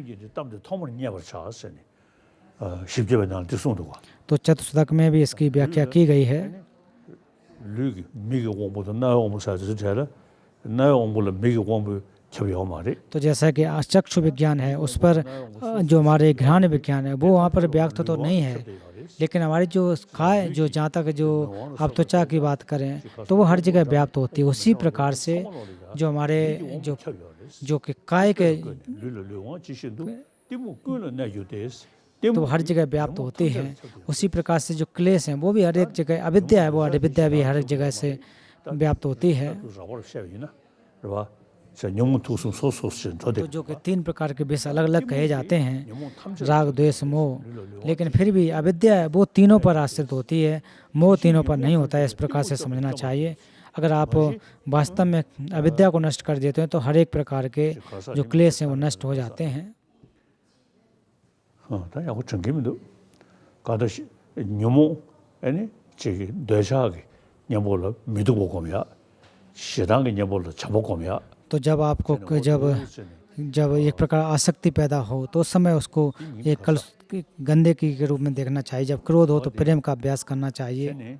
तो चतुष्टक में भी इसकी व्याख्या की गई है। तो जैसा कि चक्षु विज्ञान है उस पर जो हमारे घ्राण विज्ञान है वो वहाँ पर व्याख्या तो नहीं है, लेकिन हमारी जो जो जहाँ तक जो आप त्वचा की बात करें तो वो हर जगह व्याप्त होती है। उसी प्रकार से जो हमारे जो कि काय के तो हर जगह व्याप्त होती है। उसी प्रकार से जो क्लेश हैं वो भी हर एक जगह, अविद्या है वो अविद्या भी हर एक जगह से व्याप्त होती है। तो जो कि तीन प्रकार के विषय अलग अलग कहे जाते हैं, राग द्वेष मोह, लेकिन फिर भी अविद्या वो तीनों पर आश्रित होती है, मोह तीनों पर नहीं होता है। इस प्रकार से समझना चाहिए। अगर आप वास्तव में अविद्या को नष्ट कर देते हैं तो हर एक प्रकार के जो क्लेश हैं वो नष्ट हो जाते हैं। तो जब आपको जब एक प्रकार आसक्ति पैदा हो तो उस समय उसको एक कल गंदे की के रूप में देखना चाहिए। जब क्रोध हो तो प्रेम का अभ्यास करना चाहिए।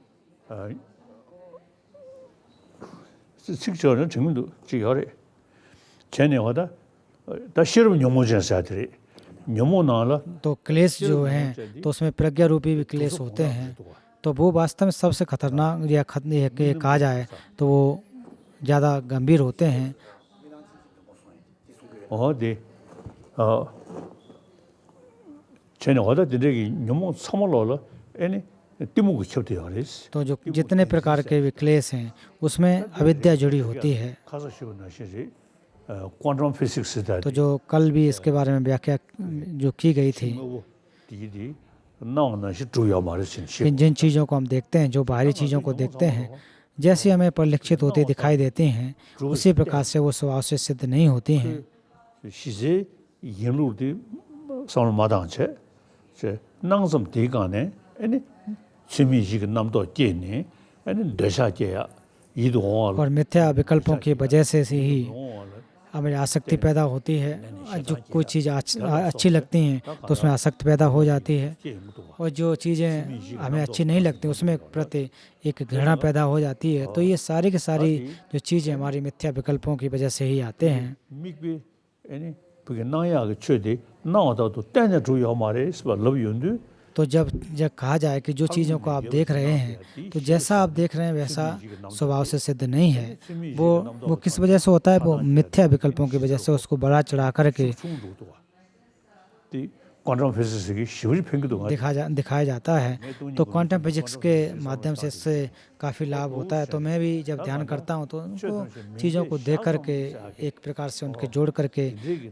तो क्लेश जो हैं तो उसमें प्रज्ञा रूपी भी क्लेश होते हैं, तो वो वास्तव में सबसे खतरनाक या कहा जाए तो वो ज़्यादा गंभीर होते हैं। तो जो जितने प्रकार के भी क्लेश हैं उसमें अविद्या जुड़ी होती है। तो जो कल भी इसके बारे में व्याख्या जो की गई थी, जिन चीज़ों को हम देखते हैं, जो बाहरी चीज़ों को देखते हैं, जैसे हमें परिलक्षित होते दिखाई देती हैं उसी प्रकार से वो स्वभाव से सिद्ध नहीं होती हैं। और मिथ्या विकल्पों की वजह से ही हमें आसक्ति पैदा होती है। जो कोई चीज़ अच्छी लगती हैं तो उसमें आसक्ति पैदा हो जाती है, और जो चीज़ें हमें अच्छी नहीं लगती उसमें प्रति एक घृणा पैदा हो जाती है। तो ये सारी की सारी जो चीज़ें हमारी मिथ्या विकल्पों की वजह से ही आते हैं। तो जब कहा जाए कि जो चीज़ों को आप देख रहे हैं तो जैसा आप देख रहे हैं वैसा स्वभाव से सिद्ध नहीं है। वो किस वजह से होता है? वो मिथ्या विकल्पों की वजह से उसको बड़ा चढ़ा करके दिखाया जाता है। तो क्वांटम फिजिक्स के माध्यम से इससे काफ़ी लाभ होता है। तो मैं भी जब ध्यान करता हूँ तो उनको चीज़ों को देख करके एक प्रकार से उनके जोड़ करके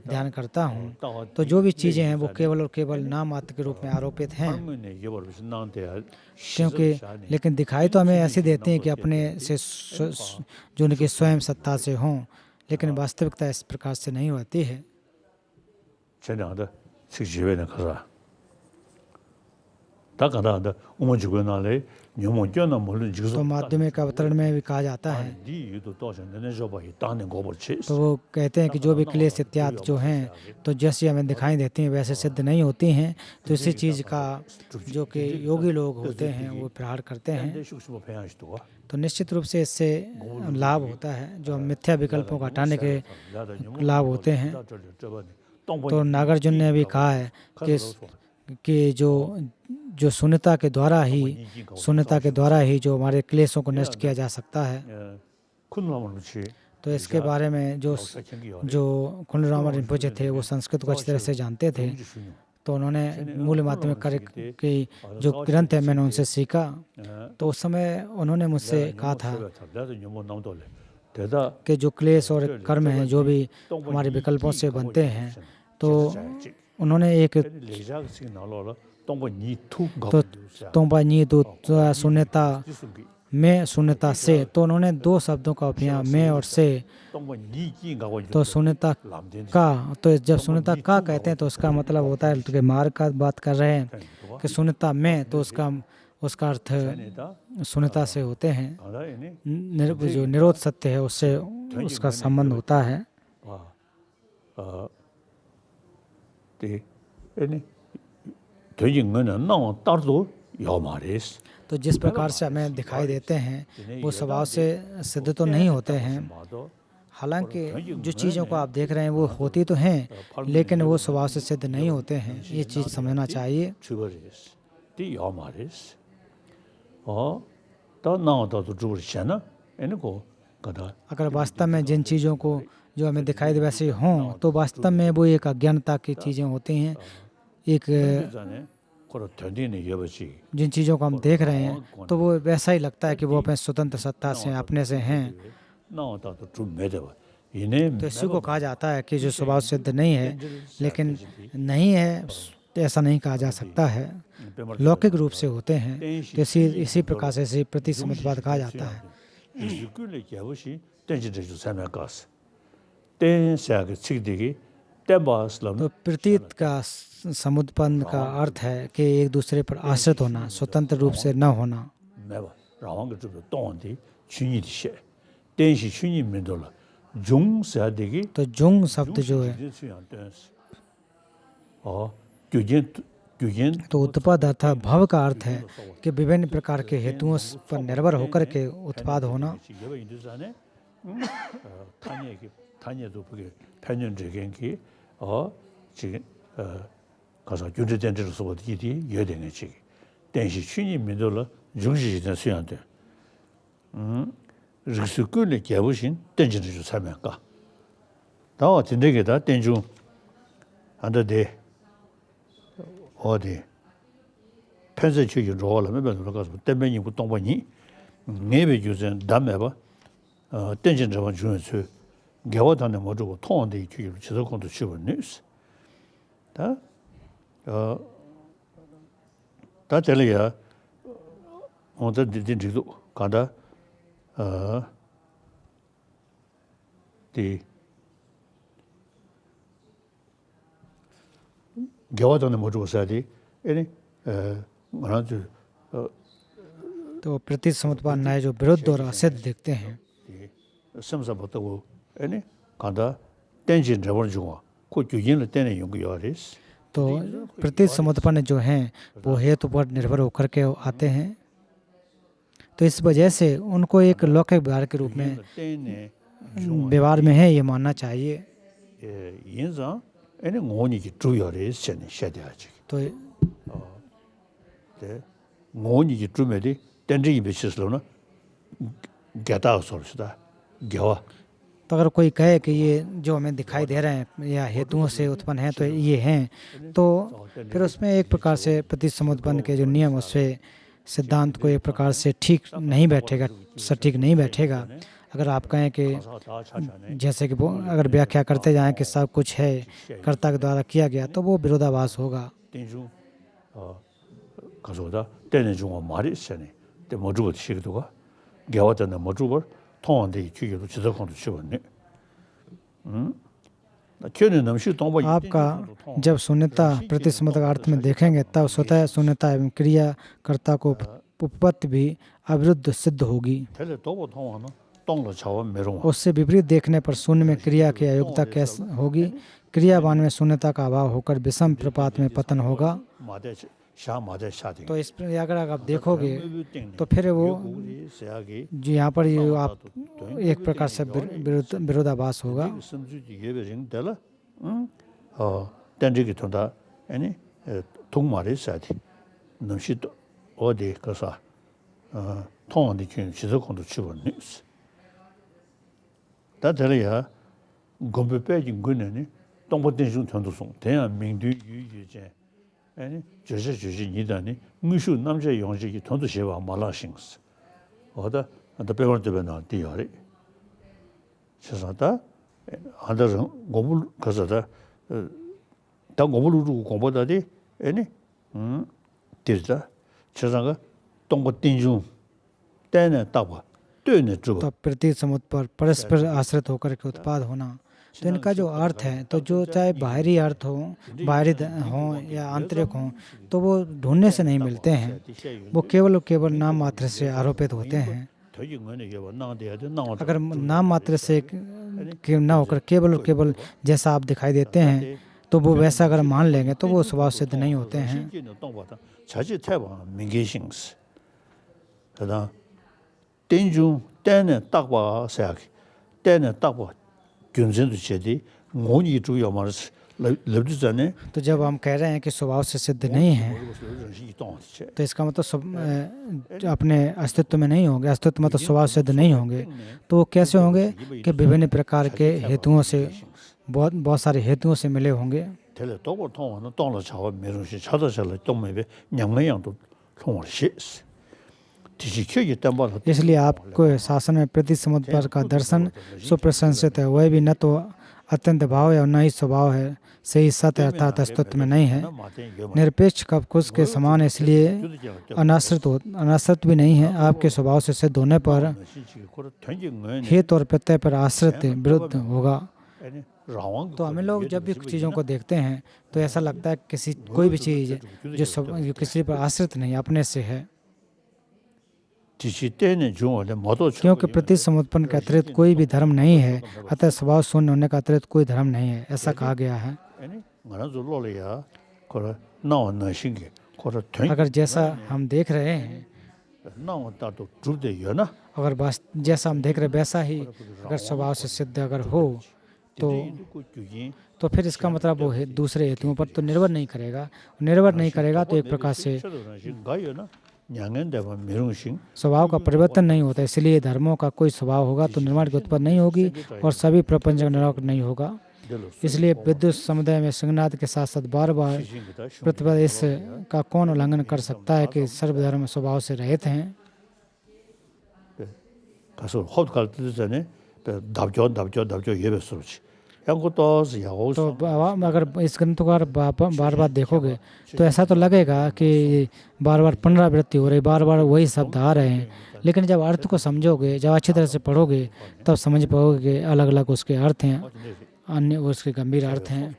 ध्यान करता हूँ। तो जो भी चीज़ें हैं वो केवल और केवल नाम मात्र के रूप में आरोपित हैं, क्योंकि लेकिन दिखाई तो हमें ऐसी देती हैं कि अपने से जो उनकी स्वयं सत्ता से हों, लेकिन वास्तविकता इस प्रकार से नहीं होती है। तो माध्यमिक अवतरण में भी कहा जाता है, तो वो कहते हैं कि जो भी क्लेश इत्यादि जो हैं तो जैसे हमें दिखाई देती हैं वैसे सिद्ध नहीं होती हैं। तो इसी चीज़ का जो कि योगी लोग होते हैं वो प्रहार करते हैं। तो निश्चित रूप से इससे लाभ होता है, जो मिथ्या विकल्पों को हटाने के लाभ होते हैं। तो नागार्जुन ने भी कहा है कि जो शून्यता के द्वारा ही जो हमारे क्लेशों को नष्ट किया जा सकता है। तो इसके बारे में जो खुनरामा रिम्पोचे थे वो संस्कृत को अच्छी तरह से जानते थे। तो उन्होंने मूल माध्यमिक कार्य की जो ग्रंथ है मैंने उनसे सीखा। तो उस समय उन्होंने मुझसे कहा था कि जो क्लेश और कर्म हैं जो भी हमारे विकल्पों से बनते हैं, तो उन्होंने एक तोंबा नी दो शून्यता में शून्यता से, तो उन्होंने दो शब्दों का उपयोग में और से। तो शून्यता का, तो जब शून्यता का कहते हैं तो उसका मतलब होता है कि मार्ग का बात कर रहे हैं कि शून्यता में, तो उसका अर्थ शून्यता से होते हैं। जो निरोध सत्य है उससे उसका संबंध होता है। तो जिस प्रकार से हमें दिखाई देते हैं वो स्वभाव से सिद्ध तो नहीं होते हैं। हालांकि जो चीज़ों को आप देख रहे हैं वो होती तो हैं, लेकिन वो स्वभाव से सिद्ध नहीं होते हैं। ये चीज़ समझना चाहिए। अगर वास्तव में जिन चीज़ों को जो हमें दिखाई दे वैसे हों, तो वास्तव में वो एक अज्ञानता की चीज़ें होती हैं। एक जिन चीज़ों को हम देख रहे हैं तो वो वैसा ही लगता है कि वो अपने स्वतंत्र सत्ता से अपने से हैं। तो इसी को कहा जाता है कि जो स्वभाव सिद्ध नहीं है, लेकिन नहीं है ऐसा नहीं कहा जा सकता है, लौकिक रूप से होते हैं। तो इसी प्रकार से इसी प्रतिसंबंधवाद कहा जाता है। तो प्रतीत का समुत्पन्न का अर्थ है कि एक दूसरे पर आश्रित होना, स्वतंत्र रूप से न होना। तो जुंग शब्द जो है तो उत्पाद अर्थात भव का अर्थ है कि विभिन्न प्रकार के हेतुओं पर निर्भर होकर के उत्पाद होना। 어디 편세 취기 로를 매번 가서 때문에 그 동반이 내배 주전 담에 봐 땡진 저번 주에서 개화단에 뭐고 통원대 취기로 지속권도 치고는 다 tel이야 오늘 디딘지도 가다 디 개화단에 뭐고 사디 एने तो प्रतीत समुत्पन्न न्याय जो विरुद्ध और असिद्ध दिखते हैं। तो प्रतीत समुत्पन्न जो हैं वो हेतु पर निर्भर होकर के आते हैं। तो इस वजह से उनको एक लौकिक व्यवहार के रूप में व्यवहार में है ये मानना चाहिए। तो 때 ngōni 주메디 땡지 비치스로나 게다 소르다 गेवा तो अगर कोई कहे कि ये जो हमें दिखाई दे रहे हैं या हेतुओं से उत्पन्न हैं तो ये हैं, तो फिर उसमें एक प्रकार से प्रतिसमुत्पन्न के जो नियम उससे सिद्धांत को एक प्रकार से ठीक नहीं बैठेगा, सटीक नहीं बैठेगा। अगर आप कहें कि जैसे कि वो अगर व्याख्या करते जाएं कि सब कुछ है कर्ता के द्वारा किया गया, तो वो विरोधाभास होगा। 가서다 때는 좀 말이 있으니 때 모주고 시기도가 개와잖아 모주고 통한데 주기도 지도권도 치웠네. क्यों नमशी तो आपका जब शून्यता प्रतिसमुत्पन्न अर्थ में देखेंगे तब स्वतः शून्यता एवं क्रियाकर्ता को उपपत्ति भी अविरुद्ध सिद्ध होगी। उससे विपरीत देखने पर शून्य में क्रिया की अयोग्यता कैसे होगी? क्रियावान में शून्यता का अभाव होकर विषम प्रपात में पतन होगा। तो इस पर अगर आप देखोगे तो फिर वो जो यहाँ पर ये आप एक प्रकार से विरोधाभास होगा। 아니 저지 니다니 무슈 남자 용식이 돈도 제와 말라싱스 어다 안다 배워도 되나 디어리 세상다 안다는 고물 가서다 다 고물로 공부다디 아니 들자 세상가 동고 띵중 때는 따고 때는 줘 तो प्रतिसमुत्पन्न परस्पर आश्रित होकर के उत्पाद होना, तो इनका जो अर्थ है, तो जो चाहे बाहरी अर्थ हो, बाहरी हो या आंतरिक हो, तो वो ढूंढने से नहीं मिलते हैं, वो केवल नाम मात्र से आरोपित होते हैं। अगर नाम मात्र से न होकर केवल जैसा आप दिखाई देते हैं, तो वो वैसा अगर मान लेंगे तो वो स्वभाव सिद्ध नहीं होते हैं। 땡중 때는 딱 봐 생각해. 때는 딱 봐. 균전도 제디 원이 주요 말스 럽주잖아요. तो जब हम कह रहे हैं कि स्वभाव से सिद्ध नहीं है, तो इसका मतलब अपने अस्तित्व में नहीं होंगे, अस्तित्व मतलब स्वभाव सिद्ध नहीं होंगे। तो वो कैसे होंगे कि विभिन्न प्रकार के हेतुओं से, बहुत सारे हेतुओं से मिले होंगे। इसलिए आपको शासन में प्रतिसमुत्पन्न का दर्शन सुप्रशंसित है। वह भी न तो अत्यंत भाव है और न ही स्वभाव है, सही सत्य अर्थात अस्तित्व में नहीं है। निरपेक्ष कवकुश के समान, इसलिए अनाश्रित भी नहीं है। आपके स्वभाव से सिद्ध होने पर हेतु और प्रत्यय पर आश्रित विरुद्ध होगा। तो हमें लोग जब भी चीज़ों को देखते हैं तो ऐसा लगता है कोई भी चीज़ जो किसी पर आश्रित नहीं, अपने से है। क्योंकि प्रतिसमुत्पन्न के अतिरिक्त कोई भी धर्म नहीं है, अतः स्वभाव शून्य होने का अतिरिक्त कोई धर्म नहीं है, ऐसा कहा गया है। अगर जैसा हम देख रहे हैं, अगर बस जैसा हम देख रहे वैसा ही अगर स्वभाव से सिद्ध अगर हो तो फिर इसका मतलब वो है दूसरे हेतुओं पर तो निर्भर नहीं करेगा। तो एक प्रकार से स्वभाव का परिवर्तन नहीं होता, इसलिए धर्मों का कोई स्वभाव होगा तो निर्माण की उत्पत्ति नहीं होगी और सभी प्रपंच का निर्माण नहीं होगा। इसलिए विद्युत समुदाय में संज्ञात के साथ साथ बार प्रतिपद इस का कौन उल्लंघन कर सकता है कि सर्वधर्म स्वभाव से रहित हैं। तो अगर इस ग्रंथ को बार देखोगे तो ऐसा तो लगेगा कि बार पुनरावृत्ति हो रही, बार वही शब्द आ रहे हैं, लेकिन जब अर्थ को समझोगे, जब अच्छी तरह से पढ़ोगे, तब समझ पाओगे कि अलग अलग उसके अर्थ हैं, अन्य उसके गंभीर अर्थ हैं।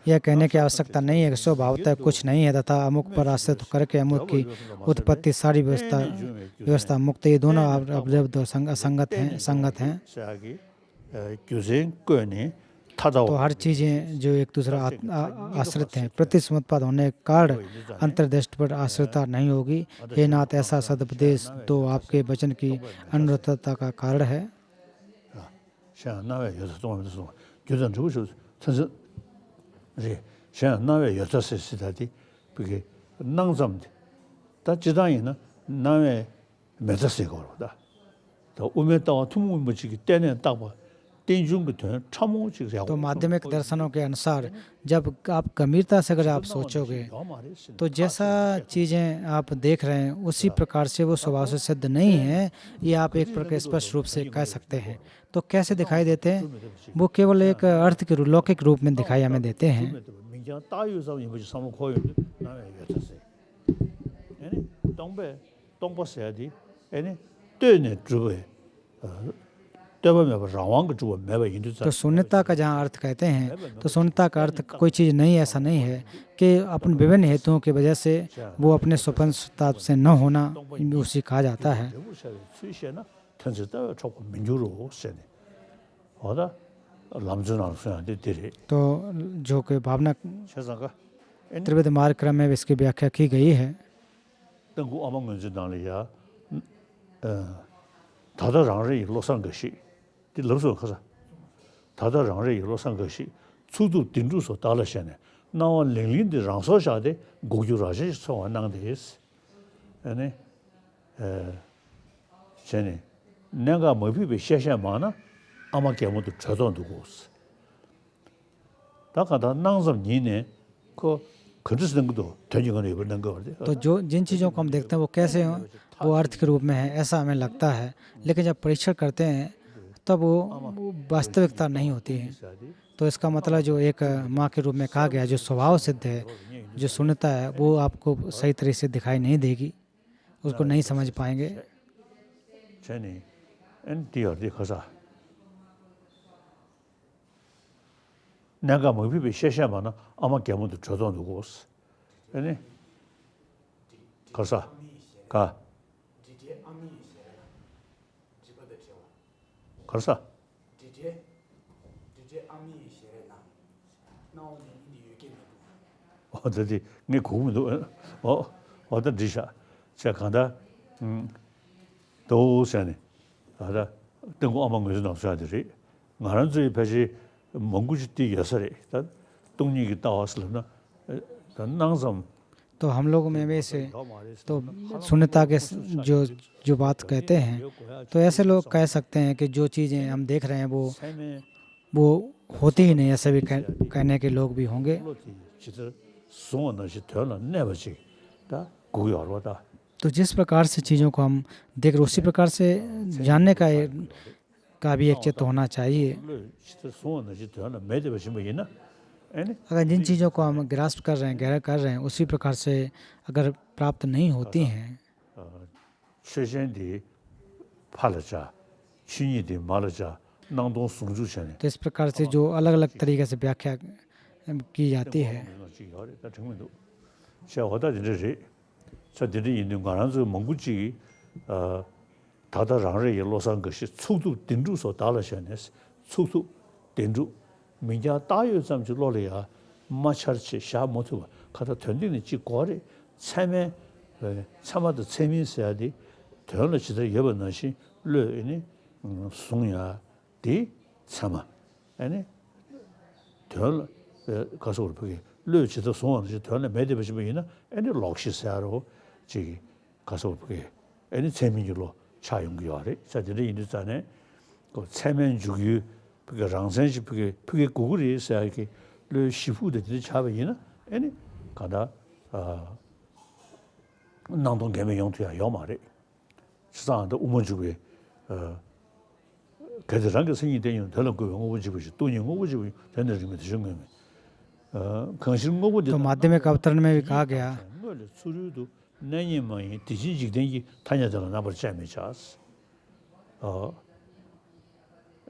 यह कहने की आवश्यकता नहीं है कि स्वभावतः कुछ नहीं है तथा अमुक पर आश्रित करके अमुक की उत्पत्ति सारी व्यवस्था मुक्त, ये दोनों असंगत हैं। तो हर चीज़ें जो एक दूसरा आश्रित हैं, प्रतिसमुत्पन्न होने के कारण अंतर्दृष्टि पर आश्रितता नहीं होगी। हे नाथ, ऐसा सदुपदेश तो आपके वचन की अनुरतता का कारण है। 선서 제 제가 나왜 여자세 시다디 그게 낭잠 다 지당이나 나왜 매자세 거다 또 우메다와 투무 뭐지기 때는 딱 봐. तीन छमो तो माध्यमिक दर्शनों के अनुसार जब आप गंभीरता से अगर आप सोचोगे तो जैसा चीज़ें आप देख रहे हैं उसी प्रकार से वो स्वभाव से सिद्ध नहीं है, ये आप एक प्रकार स्पष्ट रूप से कह सकते हैं। तो कैसे दिखाई देते हैं? वो केवल एक अर्थ के लौकिक रूप में दिखाई हमें देते हैं। तो शून्यता का जहाँ अर्थ कहते हैं तो शून्यता का अर्थ कोई चीज़ नहीं, ऐसा नहीं है कि अपन विभिन्न हेतुओं की वजह से वो अपने स्वतंत्रता से न होना उसी कहा जाता है। तो जो कि भावना त्रिविध मार्ग क्रम में इसकी व्याख्या की गई है। 러서 가서 다다랑의 이로상 것이 수도 딘주소 달라셔네 나와 랭린데 랑소샤데 고규라지 소원낭데스 아니 전에 내가 뭐비비 샤샤마나 아마 개모도 저도 두고스 다가다 낭섬 니네 그 그릇는 것도 되지거나 입는 거 같아. तो जो जिन चीज़ों को हम देखते हैं वो कैसे हैं, वो अर्थ के रूप में है ऐसा हमें लगता है, लेकिन जब परीक्षण करते हैं तब वो वास्तविकता नहीं होती है। तो इसका मतलब जो एक माँ के रूप में कहा गया जो स्वभाव सिद्ध है, जो शून्यता है, वो आपको सही तरीके से दिखाई नहीं देगी, उसको नहीं समझ पाएंगे। 내가 뭐 비비 셰셰마나 아마 개모도 저도 누구 없어. 아니. 가서 가. 가서. 어디 네 고문도 어떤 지사 제가 간다 도선에 하다 등고 아마 무슨 나서야들이 나는 저희 배지 मंगुजती यसरे तब तुमनी की तावसलना तन्नांसम तो हम लोगों में वैसे तो शून्यता के जो बात कहते हैं तो ऐसे लोग कह सकते हैं कि जो चीज़ें हम देख रहे हैं वो होती ही नहीं, ऐसे भी कहने के लोग भी होंगे। तो जिस प्रकार से चीज़ों को हम देख रहे उसी प्रकार से जानने का भी एक चित्त होना चाहिए। अगर जिन चीज़ों को हम ग्रास्प कर रहे हैं, गहरा कर रहे हैं, उसी प्रकार से अगर प्राप्त नहीं होती हैं तो इस प्रकार से जो अलग अलग तरीके से व्याख्या की जाती है 다다랑의 로상 것이 속도 딘주소 달라셔네스 속도 딘주 민자 다요 잠주 로리아 마차르치 샤모토 가다 던딩이 지고리 참에 참아도 재미있어야지 되어지도 여번나시 르니 송야 디 참아 아니 덜 가서 우리 보기 르지도 송원지 덜 매대버시면이나 아니 록시사로 지 가서 보기 아니 재미로 차용기와래 자들이 인도산에 그 체면 주기 그 랑선시 그게 고글이 있어야 이렇게 르 시후도 잡아이나 아니 가다 난동 개매 용투야 요마래 시장도 우먼주에 그들랑 그 생이 되는 덜은 그 우먼주에 돈이 우먼주에 되는 게 되는 거면 कंसिल को तो माध्यमिक अवतरण में भी कहा गया नहीं मैं तीसरी जिगदेंगी थाने जाना ना बच्चा में चास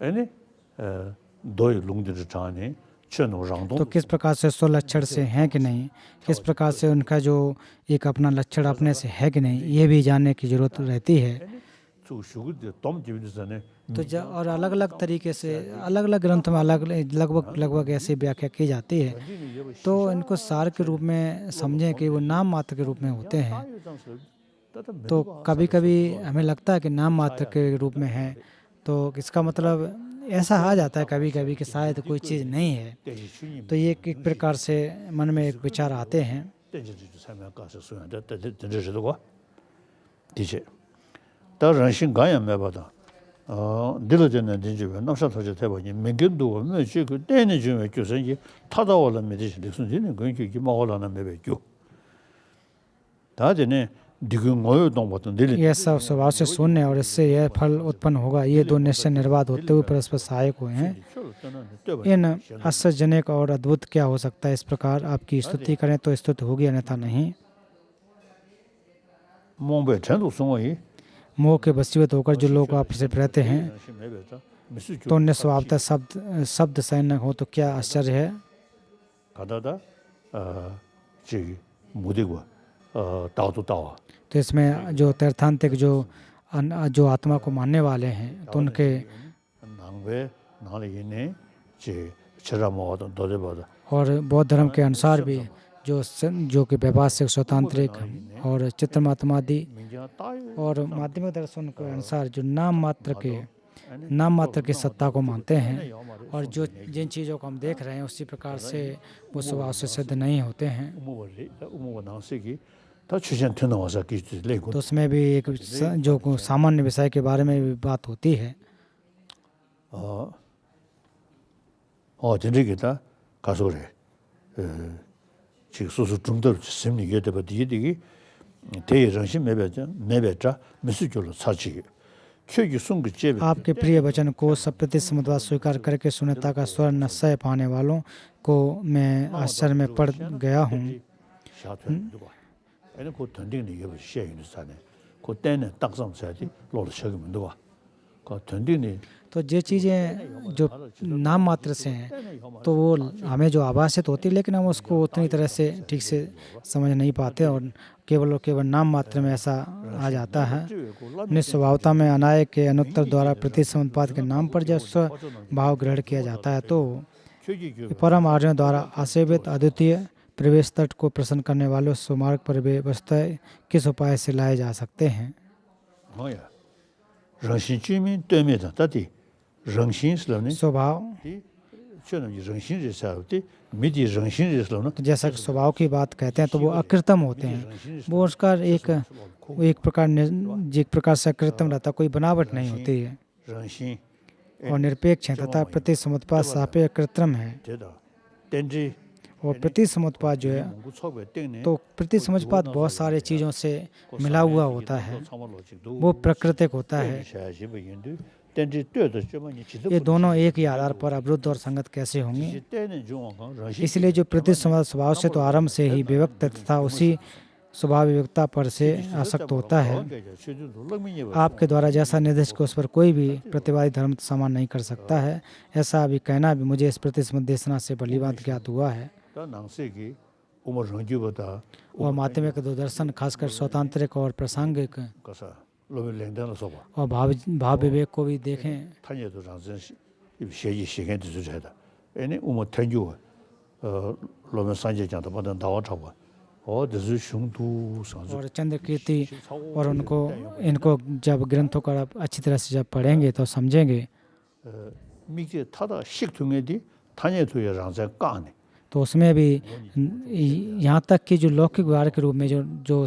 ऐने दो लुंगदे जाने चनो रंगदों तो किस प्रकार से सो लक्षण से हैं कि नहीं, किस प्रकार से उनका जो एक अपना लक्षण अपने से है कि नहीं, ये भी जानने की जरूरत रहती है। तो और अलग अलग तरीके से अलग अलग ग्रंथ में लगभग ऐसी व्याख्या की जाती है। तो इनको सार के रूप में समझें कि वो नाम मात्र के रूप में होते हैं। तो कभी कभी हमें लगता है कि नाम मात्र के रूप में है, तो इसका मतलब ऐसा आ जाता है कभी कभी कि शायद कोई चीज़ नहीं है, तो ये एक प्रकार से मन में एक विचार आते हैं। 다 런신 가야 매바다 딜로전에 진주에 남샤토제 대바니 민견도 뭐지 그 때는 좀 교선이 타다올라 메디시 렉슨지는 그게 기마올라나 매베죠 다전에 दिगुंग होयो तो बहुत दिल ये सब स्वभाव से शून्य और इससे यह फल उत्पन्न होगा, ये दो निश्चय निर्वाद होते हुए परस्पर सहायक हुए हैं। इन आश्चर्यजनक और अद्भुत क्या हो सकता है। इस प्रकार आपकी स्तुति करें तो स्तुति होगी, अन्यथा नहीं। मोंबे चंदु सोई मोह के वशीभूत होकर जो लोग आपसे रहते हैं तो उन्हें स्वभावतः शब्द सहन हो तो क्या आश्चर्य है। 가다다 지 무디고 다도 다와 तो इसमें जो तीर्थांतिक जो आत्मा को मानने वाले हैं तो उनके नांगवे नाले इने 제 चरामोद दोदेबोद और बौद्ध धर्म के अनुसार भी जो कि व्यवहारिक स्वतंत्रिक और चित्रमात्मादि और माध्यमिक दर्शन के अनुसार जो नाम मात्र की सत्ता को मानते हैं और जो जिन चीज़ों को हम देख रहे हैं उसी प्रकार से वो स्वभाव से सिद्ध नहीं होते हैं। तो उसमें भी एक जो सामान्य विषय के बारे में भी बात होती है। 진리기다 가소래 지금 소소 중도 심리에 대해 뒤뒤기 대정신 매배자 미수줄로 사지 क्योंकि सुंग जेब आपके प्रिय वचन को सप्रति समद्वाद स्वीकार करके शून्यता का स्वर नशय पाने वालों को मैं आश्चर्य में पड़ गया हूँ। ऐने को 던딩이 이게 시행이 사네 그 때는 딱상 사지 로로 책임은 누가 그 던딩이 तो ये चीज़ें जो नाम मात्र से हैं तो वो हमें जो आभासित होती है लेकिन हम उसको उतनी तरह से ठीक से समझ नहीं पाते और केवल नाम मात्र में ऐसा आ जाता है। निस्वभावता में अनाय के अनुत्तर द्वारा प्रतिसमुत्पाद के नाम पर जब स्वभाव ग्रहण किया जाता है तो परम आर्यों द्वारा आसेवित अद्वितीय प्रवेश तट को प्रसन्न करने वाले सुमार्ग पर वे वस्तुतः किस उपाय से लाए जा सकते हैं। स्वभाव तो जैसा कि स्वभाव की बात कहते हैं तो वो अकृत्रिम होते हैं, वो उसका एक प्रकार से अकृत्रिम रहता, कोई बनावट नहीं होती है और निरपेक्ष है तथा प्रति समुत्पाद सापेक्ष कृत्रिम है। और प्रति समुत्पाद जो है तो प्रति समुत्पाद बहुत सारे चीज़ों से मिला हुआ होता है, वो प्राकृतिक होता है। ये दोनों एक ही आधार पर अवरुद्ध और संगत कैसे होंगे। इसलिए जो प्रति स्वभाव से तो आरंभ से ही विभक्त तथा उसी स्वभाव विवेकता पर से आसक्त होता है। आपके द्वारा जैसा निर्देश को उस पर कोई भी प्रतिवादी धर्म समान नहीं कर सकता है, ऐसा अभी कहना भी मुझे इस प्रतिस्मृत देशना से भलीभांति ज्ञात हुआ है। और माध्यमिक दर्शन खासकर स्वतंत्रिक और प्रासंगिक और भाव विवेक को भी देखें और चंद्र कीर्ति और इनको जब ग्रंथों का अच्छी तरह से जब पढ़ेंगे तो समझेंगे तो उसमें भी यहाँ तक कि जो लौकिक व्यवहार के रूप में जो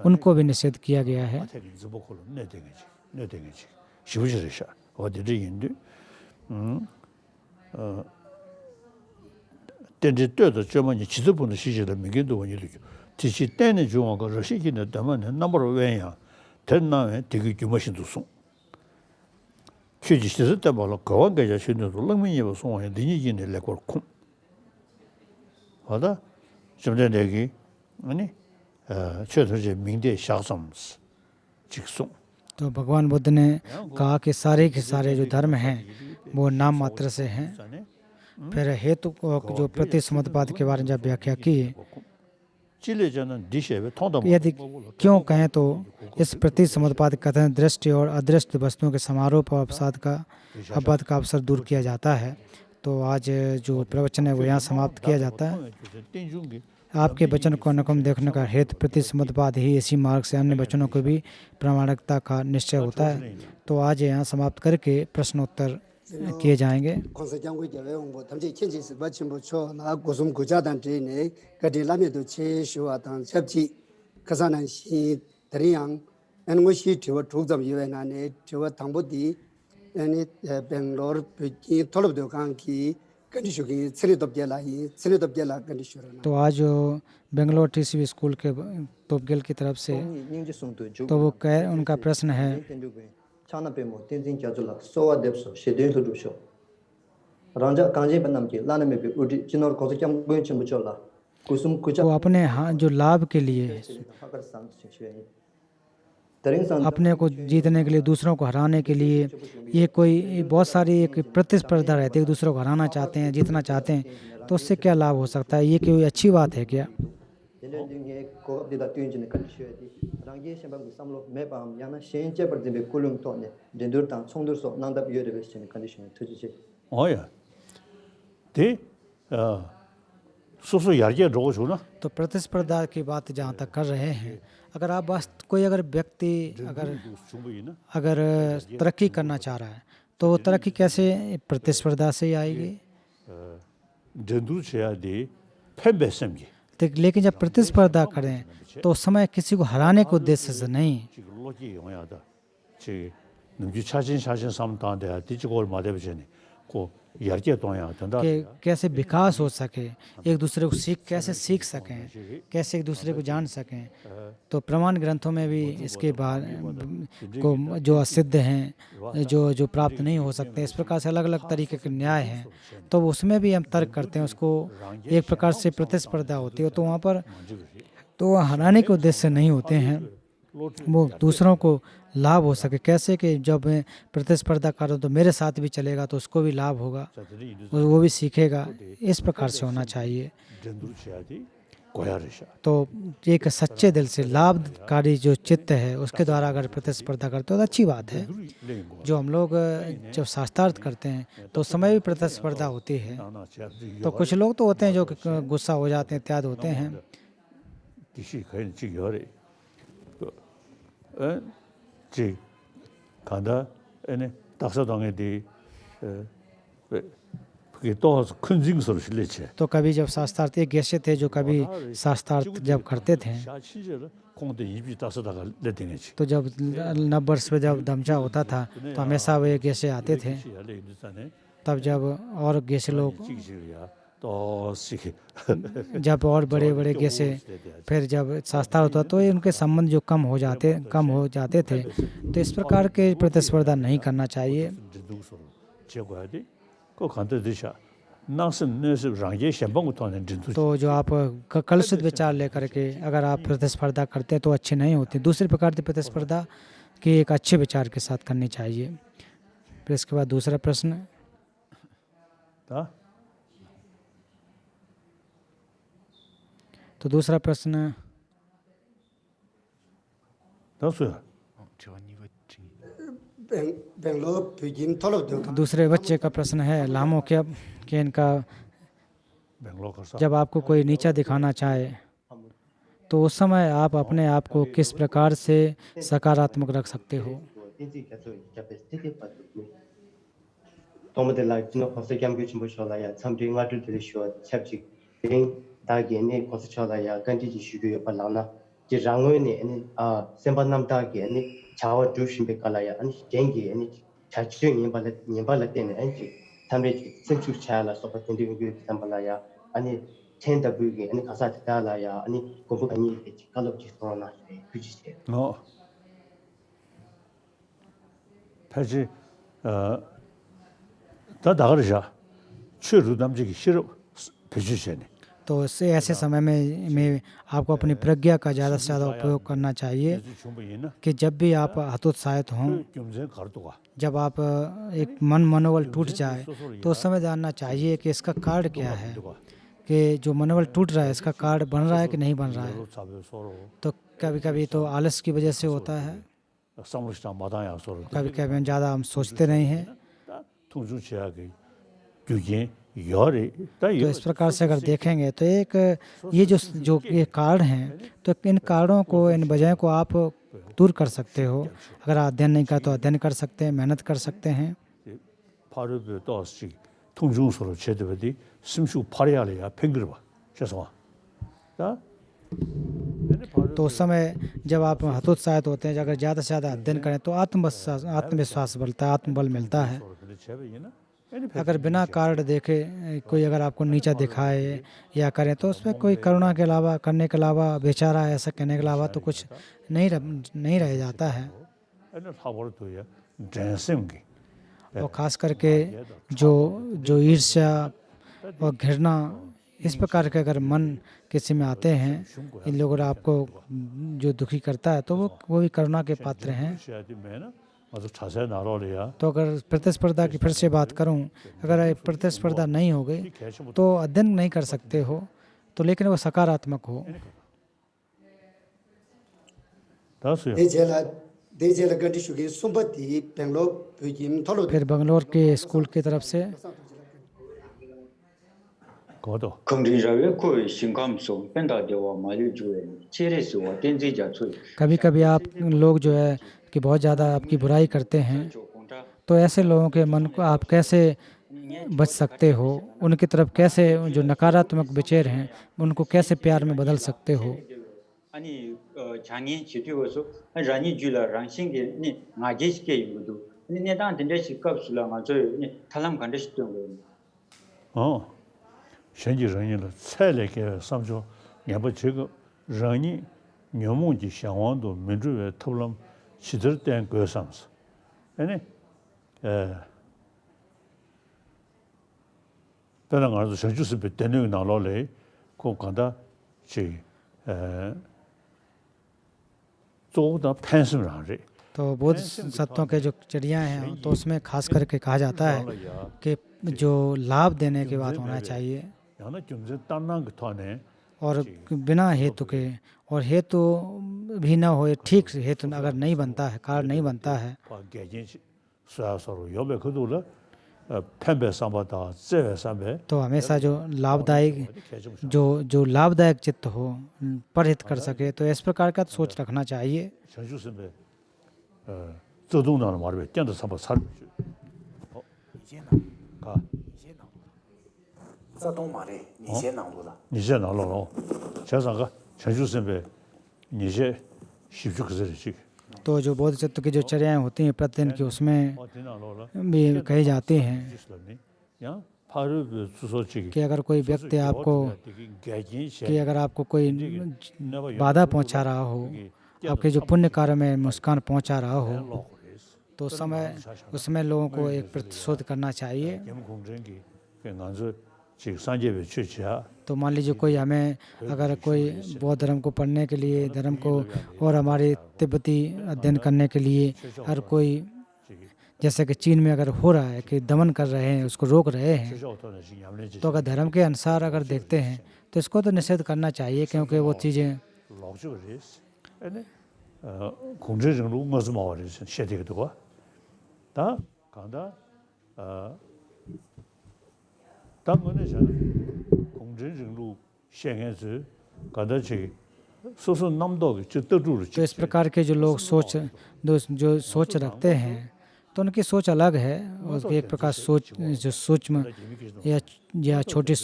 उनको भी निषेध किया गया है। तो भगवान बुद्ध ने कहा कि सारे के सारे जो धर्म हैं वो नाम मात्र से हैं। फिर हेतु जो प्रति समुत्पाद के बारे में जब व्याख्या की, यदि क्यों कहें तो इस प्रति समुत्पाद कथन दृष्टि और अदृष्ट वस्तुओं के समारोह और अपवाद का अवसर दूर किया जाता है। तो आज जो प्रवचन है वो यहाँ समाप्त किया जाता है। आपके वचन को अनुक्रम देखने का हेतु प्रति समुत्पाद ही इसी मार्ग से अन्य वचनों को भी प्रामाणिकता का निश्चय होता है। तो आज यहाँ समाप्त करके प्रश्नोत्तर किए जाएंगे। konsekyangwe jawe ongbo tamche chenche se ba chimbo cho na gosum goja dan tre ne gade lamye do che shwa dan chapchi kasanan shi driyang en ngo shi thiwa thukjam yewe na ne thiwa thangbo di ani Bangalore pe tholop do kan ki condition की चले तब गेला condition तो आज जो Bangalore TCB school के तोपगेल की तरफ से तो वो उनका प्रश्न है वो अपने जो लाभ के लिए अपने को जीतने के लिए दूसरों को हराने के लिए ये कोई बहुत सारी एक प्रतिस्पर्धा रहती है, एक दूसरों को हराना चाहते हैं, जीतना चाहते हैं, तो उससे क्या लाभ हो सकता है? ये कोई अच्छी बात है क्या? तो प्रतिस्पर्धा की बात जहाँ तक कर रहे हैं, अगर आप बस कोई अगर व्यक्ति अगर तरक्की करना चाह रहा है तो वो तरक्की कैसे प्रतिस्पर्धा से ही आएगी? लेकिन जब प्रतिस्पर्धा करें तो उस समय किसी को हराने के उद्देश्य से नहीं, कि कैसे विकास हो सके, एक दूसरे को कैसे सीख सकें, कैसे एक दूसरे को जान सकें। तो प्रमाण ग्रंथों में भी इसके बारे को जो असिद्ध हैं, जो प्राप्त नहीं हो सकते, इस प्रकार से अलग अलग तरीके के न्याय हैं, तो उसमें भी हम तर्क करते हैं, उसको एक प्रकार से प्रतिस्पर्धा होती है। तो वहाँ पर तो हराने के उद्देश्य से नहीं होते हैं, वो दूसरों को लाभ हो सके। कैसे कि जब मैं प्रतिस्पर्धा करूँ तो मेरे साथ भी चलेगा तो उसको भी लाभ होगा और वो भी सीखेगा, इस प्रकार से होना चाहिए। तो एक सच्चे दिल से लाभकारी जो चित्त है उसके द्वारा अगर प्रतिस्पर्धा करते हो तो अच्छी बात है। जो हम लोग जब शास्त्रार्थ करते हैं तो उस समय भी प्रतिस्पर्धा होती है, तो कुछ लोग तो होते हैं जो गुस्सा हो जाते हैं, इत्यादि होते हैं। तो कभी जब शास्त्रार्थ एक ऐसे थे जो कभी शास्त्रार्थ जब करते थे तो जब 90 वर्ष में जब दमचा होता था तो हमेशा वे गेसे आते थे। तब जब और गेसे लोग जब और बड़े बड़े गेसे फिर जब शास्त्र होता तो उनके संबंध जो कम हो जाते थे। तो इस प्रकार के प्रतिस्पर्धा नहीं करना चाहिए। तो जो आप कलुषित विचार लेकर के अगर आप प्रतिस्पर्धा करते हैं तो अच्छे नहीं होते। दूसरे प्रकार की प्रतिस्पर्धा की एक अच्छे विचार के साथ करनी चाहिए। फिर इसके बाद दूसरा प्रश्न, तो दूसरा प्रश्न दूसरे बच्चे का प्रश्न है लामो क्या कि इनका जब आपको कोई नीचा दिखाना चाहे तो उस समय आप अपने आप को किस प्रकार से सकारात्मक रख सकते हो? तो इससे ऐसे समय में आपको अपनी प्रज्ञा का ज़्यादा से ज़्यादा उपयोग करना चाहिए कि जब भी आप हतोत्साहित हों, जब आप एक मनोबल टूट जाए तो उस समय जानना चाहिए कि इसका कारण क्या है, कि जो मनोबल टूट रहा है इसका कारण बन रहा है कि नहीं बन रहा है। तो कभी कभी तो आलस की वजह से होता है, कभी कभी ज़्यादा हम सोचते नहीं हैं। तो इस प्रकार से अगर देखेंगे तो एक ये जो ये कारण हैं, तो इन कारणों को, इन वजहों को आप दूर कर सकते हो। अगर अध्ययन नहीं कर तो अध्ययन कर सकते हैं, मेहनत कर सकते हैं। 파르베 또시 통중소로 제대로디 심수 파리아리아 팽그르바 죄송아 자 तो उस समय जब आप हतोत्साहित होते हैं, अगर ज़्यादा से ज़्यादा अध्ययन करें तो आत्मविश्वास बढ़ता है, आत्मबल मिलता है। अगर बिना कारण देखे कोई अगर आपको नीचा दिखाए या करे तो उसमें कोई करुणा के अलावा, करने के अलावा, बेचारा ऐसा कहने के अलावा तो कुछ नहीं रह जाता है। और ख़ास करके जो ईर्ष्या और घृणा इस प्रकार के अगर मन किसी में आते हैं, इन लोगों आपको जो दुखी करता है तो वो भी करुणा के पात्र हैं। तो अगर प्रतिस्पर्धा की फिर से बात करूं, अगर प्रतिस्पर्धा नहीं हो गई तो अध्ययन नहीं कर सकते हो, तो लेकिन वो सकारात्मक हो। फिर बंगलोर के स्कूल की तरफ से कभी कभी आप लोग जो है कि बहुत ज़्यादा आपकी बुराई करते हैं, तो ऐसे लोगों के मन को आप कैसे बच सकते हो, उनकी तरफ कैसे, जो नकारात्मक विचार हैं उनको कैसे प्यार में बदल सकते हो। 현지人이菜来给 삼조 냐버 저거 런이 녀몽지 상황도 민주의 토론 시절된 거삼스 아니 다른 거도 전주스 되는 나로래 고간다 지 조다 펜스를 하래। तो बौद्ध सत्यों के जो चर्या हैं तो उसमें खास करके कहा जाता है कि जो लाभ देने की बात होना चाहिए और बिना हेतु के, और हेतु भी ना हो, ठीक हेतु अगर नहीं बनता है, कारण नहीं बनता है तो हमेशा जो लाभदायक चित्त हो, परहित कर सके, तो इस प्रकार का सोच रखना चाहिए। तो जो बौद्ध चित्त की जो चर्याएं होती हैं प्रतिदिन की, उसमें भी कही जाती हैं कि अगर कोई व्यक्ति आपको कोई बाधा पहुंचा रहा हो, आपके जो पुण्य कार्य में नुकसान पहुंचा रहा हो, तो उसमें लोगों को एक प्रतिशोध करना चाहिए। तो मान लीजिए कोई अगर कोई बौद्ध धर्म को पढ़ने के लिए, धर्म को और हमारे तिब्बती अध्ययन करने के लिए, हर कोई जैसे कि चीन में अगर हो रहा है कि दमन कर रहे हैं, उसको रोक रहे हैं, तो अगर धर्म के अनुसार अगर देखते हैं तो इसको तो निषेध करना चाहिए, क्योंकि वो चीज़ें तो इस प्रकार के जो लोग जो सोच रखते हैं तो उनकी सोच अलग है, और एक प्रकार जो सूक्ष्म या छोटी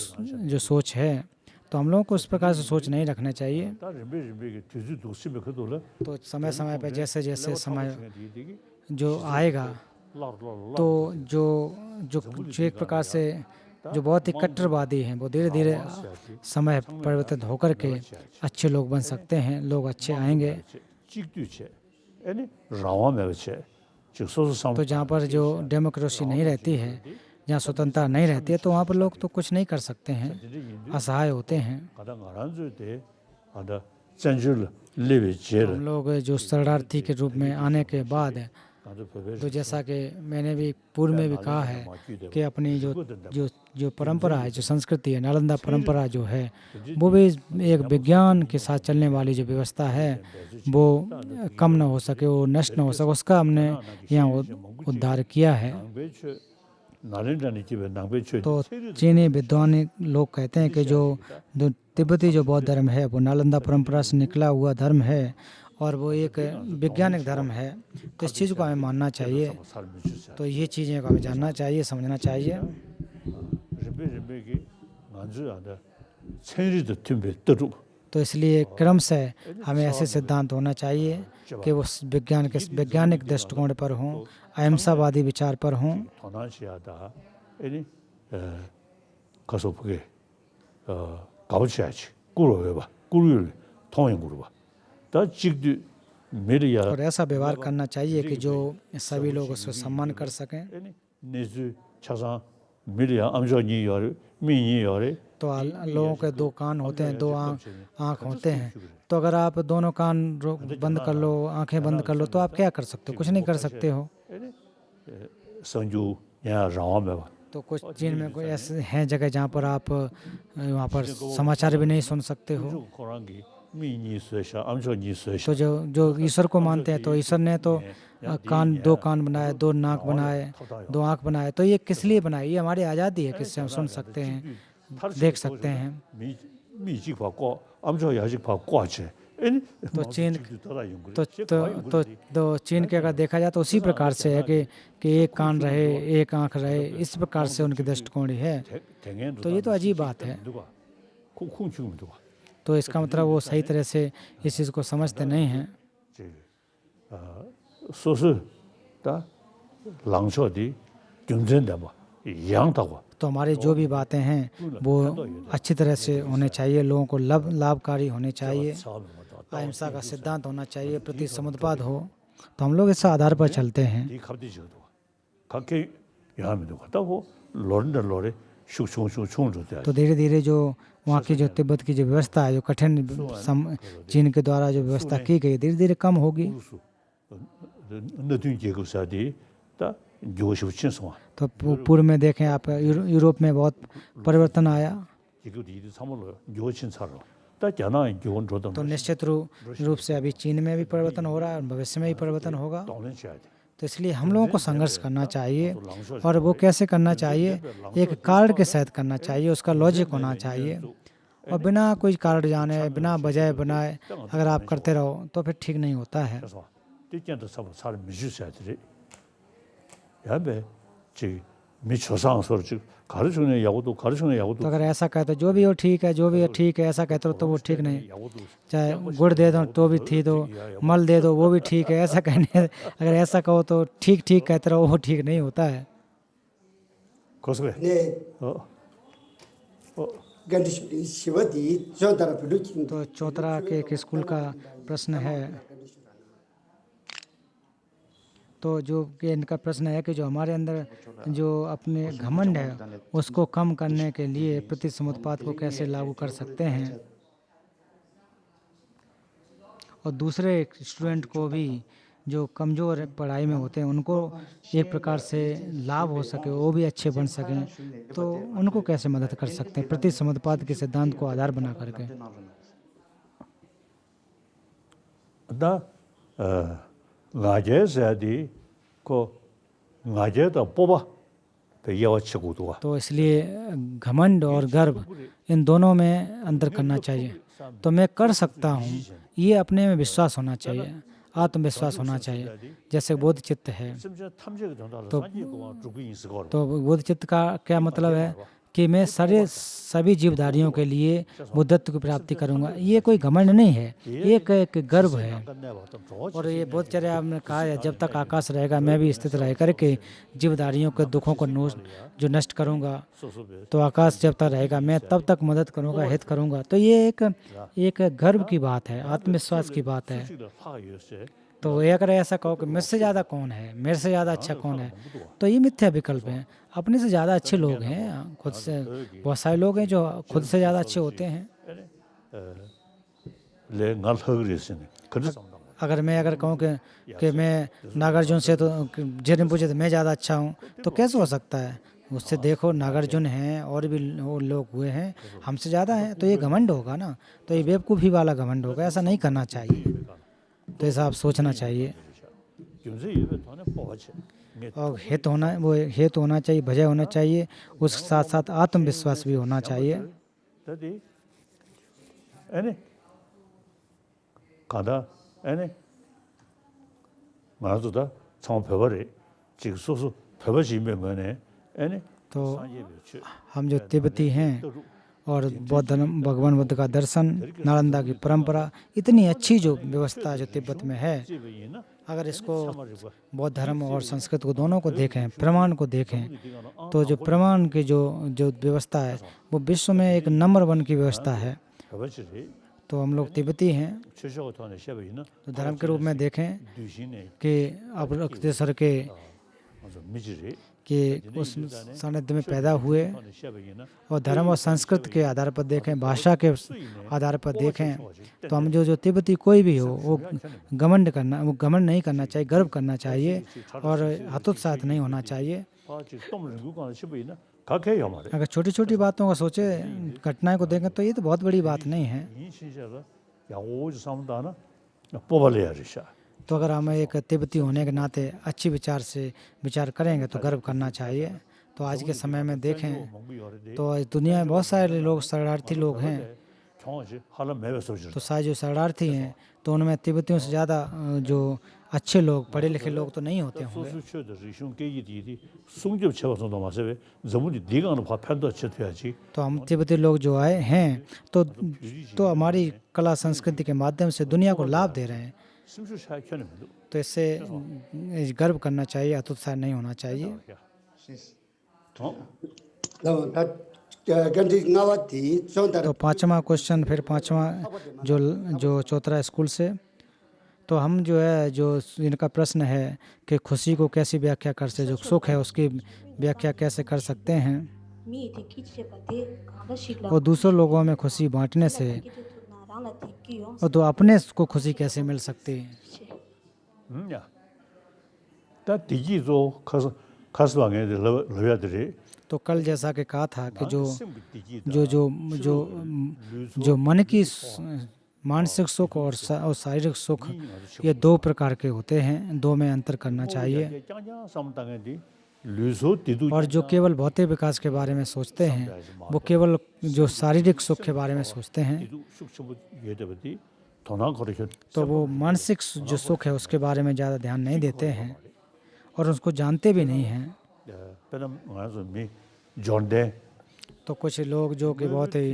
जो सोच है, तो हम लोगों को इस प्रकार से सोच नहीं रखना चाहिए। तो समय समय पर जैसे जैसे समय जो आएगा, तो जो एक प्रकार से जो बहुत ही कट्टरवादी हैं वो धीरे धीरे समय परिवर्तित होकर के अच्छे लोग बन सकते हैं, लोग अच्छे आएंगे। तो जहाँ पर जो डेमोक्रेसी नहीं रहती है, जहाँ स्वतंत्रता नहीं रहती है, तो वहाँ पर लोग तो कुछ नहीं कर सकते हैं, असहाय होते हैं। हम लोग जो शरणार्थी के रूप में आने के बाद, तो जैसा कि मैंने भी पूर्व में भी कहा है कि अपनी जो परंपरा है, जो संस्कृति है, नालंदा परंपरा जो है, वो भी एक विज्ञान के साथ चलने वाली जो व्यवस्था है वो कम न हो सके, वो नष्ट न हो सके, उसका हमने यहाँ उद्धार किया है। तो चीनी विद्वान लोग कहते हैं कि जो तिब्बती जो बौद्ध धर्म है वो नालंदा परंपरा से निकला हुआ धर्म है, और वो एक वैज्ञानिक धर्म है। तो इस चीज़ को हमें मानना चाहिए। तो ये चीज़ें को हमें जानना चाहिए, समझना चाहिए। तो इसलिए क्रम से हमें ऐसे सिद्धांत होना चाहिए कि वो वैज्ञानिक दृष्टिकोण पर हों, अहिंसावादी विचार पर हों। और ऐसा व्यवहार करना चाहिए कि जो सभी लोग उसको सम्मान कर सकें। तो लोगों के दो कान होते हैं, दो आँख होते हैं। तो अगर आप दोनों कान बंद कर लो, आंखें बंद कर लो, तो आप क्या कर सकते हो? कुछ नहीं कर सकते हो। तो कुछ चीन में कोई ऐसे हैं जगह जहाँ पर आप वहाँ पर समाचार भी नहीं सुन सकते हो। तो जो ईश्वर को मानते हैं, तो ईश्वर ने तो दो कान बनाए, दो नाक बनाए, दो आँख बनाए। तो ये किस लिए बनाए? ये हमारी आज़ादी है, किससे हम सुन सकते हैं, देख सकते हैं। तो चीन के अगर देखा जाए तो उसी प्रकार से है कि एक कान रहे, एक आँख रहे, इस प्रकार से उनकी दृष्टिकोण है। तो ये तो अजीब बात है। तो इसका मतलब वो सही तरह से इस चीज़ को समझते नहीं हैं। तो हमारी जो भी बातें हैं वो अच्छी तरह से होने चाहिए, लोगों को लाभकारी होने चाहिए, अहिंसा का सिद्धांत होना चाहिए, प्रति समुद्पाद हो। तो हम लोग इस आधार पर चलते हैं। तो धीरे धीरे जो वहाँ की जो तिब्बत की जो व्यवस्था है, जो कठिन चीन के द्वारा जो व्यवस्था की गई, धीरे धीरे कम होगी। तो पूर्व में देखें आप, यूरोप में बहुत परिवर्तन आया। तो निश्चित रूप से अभी चीन में भी परिवर्तन हो रहा है और भविष्य में भी परिवर्तन होगा। तो इसलिए हम लोगों को संघर्ष करना चाहिए। और वो कैसे करना चाहिए? एक कारण के साथ करना चाहिए, उसका लॉजिक होना चाहिए। और बिना कोई कारण जाने, बिना वजह बनाए अगर आप करते रहो तो फिर ठीक नहीं होता है। तो अगर ऐसा कहते जो भी हो ठीक है, जो भी है ठीक है, ऐसा कहते हो तो वो ठीक नहीं। चाहे गुड़ दे दो तो भी ठीक दो, मल दे दो वो भी ठीक है, ऐसा कहने अगर ऐसा कहो तो ठीक ठीक कहते रहो, वो ठीक नहीं होता है। तो चौतरा के एक स्कूल का प्रश्न है। तो जो कि इनका प्रश्न है कि जो हमारे अंदर जो अपने घमंड है उसको कम करने के लिए प्रति समुत्पाद को कैसे लागू कर सकते हैं, और दूसरे स्टूडेंट को भी जो कमज़ोर पढ़ाई में होते हैं उनको एक प्रकार से लाभ हो सके, वो भी अच्छे बन सकें, तो उनको कैसे मदद कर सकते हैं प्रति समुत्पाद के सिद्धांत को आधार बना करके। तो इसलिए घमंड और गर्व इन दोनों में अंतर करना चाहिए। तो मैं कर सकता हूँ, ये अपने में विश्वास होना चाहिए, आत्मविश्वास होना चाहिए। जैसे बोध चित्त है, तो बोध चित्त का क्या मतलब है कि मैं सभी जीवधारियों के लिए बुद्धत्व की प्राप्ति करूंगा। ये कोई घमंड नहीं है, ये एक गर्व है। और ये बोधचर्या हमने कहा है, जब तक आकाश रहेगा मैं भी स्थित रह करके जीवधारियों के दुखों को जो नष्ट करूंगा, तो आकाश जब तक रहेगा मैं तब तक मदद करूंगा, हित करूंगा। तो ये एक गर्व की बात है, आत्मविश्वास की बात है। तो अगर ऐसा कहो कि मुझसे ज़्यादा कौन है, मेरे से ज़्यादा अच्छा कौन है, तो ये मिथ्या विकल्प है। अपने से ज़्यादा अच्छे लोग हैं, खुद से बहुत सारे लोग हैं जो खुद से ज़्यादा अच्छे होते हैं। अगर मैं कहूँ कि मैं नागार्जुन से तो जिन्हें पूछे तो मैं ज़्यादा अच्छा हूँ, तो कैसे हो सकता है? उससे देखो नागार्जुन हैं और भी लोग हुए हैं हमसे ज़्यादा हैं, तो ये घमंड होगा ना, तो ये बेवकूफ़ी वाला घमंड होगा। ऐसा नहीं करना चाहिए। तो ऐसा आप सोचना चाहिए। और हित होना चाहिए, भजय होना चाहिए, उसके साथ साथ आत्मविश्वास भी होना चाहिए। 아니 말도다 참 배워래 지금 소소 배워지면 거네 아니 तो हम जो तिब्बती हैं और बौद्ध धर्म भगवान बुद्ध का दर्शन नालंदा की परंपरा इतनी अच्छी जो व्यवस्था जो तिब्बत में है, अगर इसको बौद्ध धर्म और संस्कृत को दोनों को देखें, प्रमाण को देखें, तो जो प्रमाण की जो जो व्यवस्था है वो विश्व में एक नंबर 1 की व्यवस्था है। तो हम लोग तिब्बती हैं, तो धर्म के रूप में देखें कि अब अक्तेसर के कि उस सानिध्य में पैदा हुए और धर्म और संस्कृत के आधार पर देखें, भाषा के आधार पर देखें, तो हम जो तिब्बती कोई भी हो वो घमंड नहीं करना चाहिए, गर्व करना चाहिए और हतोत्साहित नहीं होना चाहिए। अगर छोटी छोटी बातों को सोचे, घटनाएं को देखें तो ये तो बहुत बड़ी बात नहीं है। तो अगर हम एक तिब्बती होने के नाते अच्छी विचार से विचार करेंगे तो गर्व करना चाहिए। तो आज के समय में देखें तो दुनिया में बहुत सारे लोग शरणार्थी लोग हैं, तो सारे जो शरणार्थी हैं तो उनमें तिब्बतियों से ज़्यादा जो अच्छे लोग, पढ़े लिखे लोग तो नहीं होते होंगे। तो हम तिब्बती लोग जो आए हैं तो हमारी कला संस्कृति के माध्यम से दुनिया को लाभ दे रहे हैं, तो इससे गर्व करना चाहिए, हतोत्साहित नहीं होना चाहिए। तो पांचवा क्वेश्चन, फिर पांचवा जो चौथा स्कूल से, तो हम जो है जो इनका प्रश्न है कि खुशी को कैसी व्याख्या कर सकते, जो सुख है उसकी व्याख्या कैसे कर सकते हैं और दूसरों लोगों में खुशी बांटने से और तो अपने को खुशी कैसे मिल सकती है। तो कल जैसा कि कहा था कि जो मन की मानसिक सुख और शारीरिक सुख ये 2 प्रकार के होते हैं, 2 में अंतर करना चाहिए। और जो केवल भौतिक विकास के बारे में सोचते हैं वो केवल जो शारीरिक सुख के बारे में सोचते हैं, तो वो मानसिक जो सुख है उसके बारे में ज़्यादा ध्यान नहीं देते हैं और उसको जानते भी नहीं हैं। तो कुछ लोग जो कि बहुत ही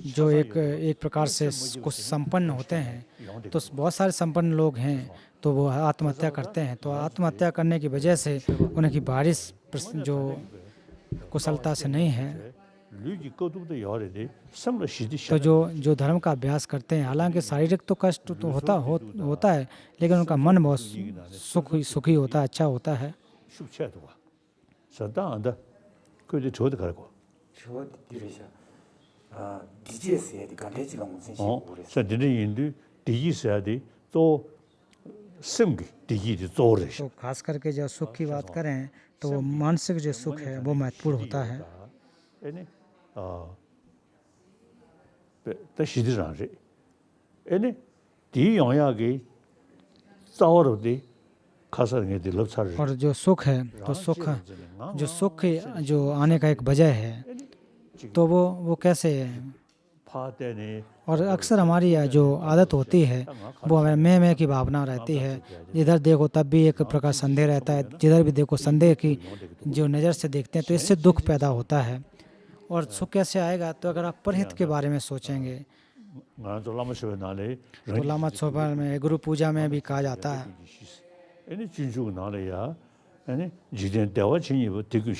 जो एक प्रकार से कुछ संपन्न होते हैं, तो बहुत सारे संपन्न लोग हैं तो वो आत्महत्या करते हैं। तो आत्महत्या करने की वजह से उनकी बारिश जो कुशलता से नहीं है। तो जो धर्म का अभ्यास करते हैं, हालांकि शारीरिक तो कष्ट तो होता है, लेकिन उनका मन बहुत सुखी होता है, अच्छा होता है। तो खास करके जब सुख की बात करें तो वो मानसिक जो सुख है वो महत्वपूर्ण होता है। और जो सुख है तो सुख जो आने का एक वजह है, तो वो कैसे है। और अक्सर हमारी जो आदत होती है वो हमें मैं की भावना रहती है, जिधर देखो तब भी एक प्रकार संदेह रहता है, जिधर भी देखो संदेह की जो नज़र से देखते हैं, तो इससे दुख पैदा होता है। और सुख कैसे आएगा, तो अगर आप परहित के बारे में सोचेंगे तो लामा त्सोपा में गुरु पूजा में भी कहा जाता है,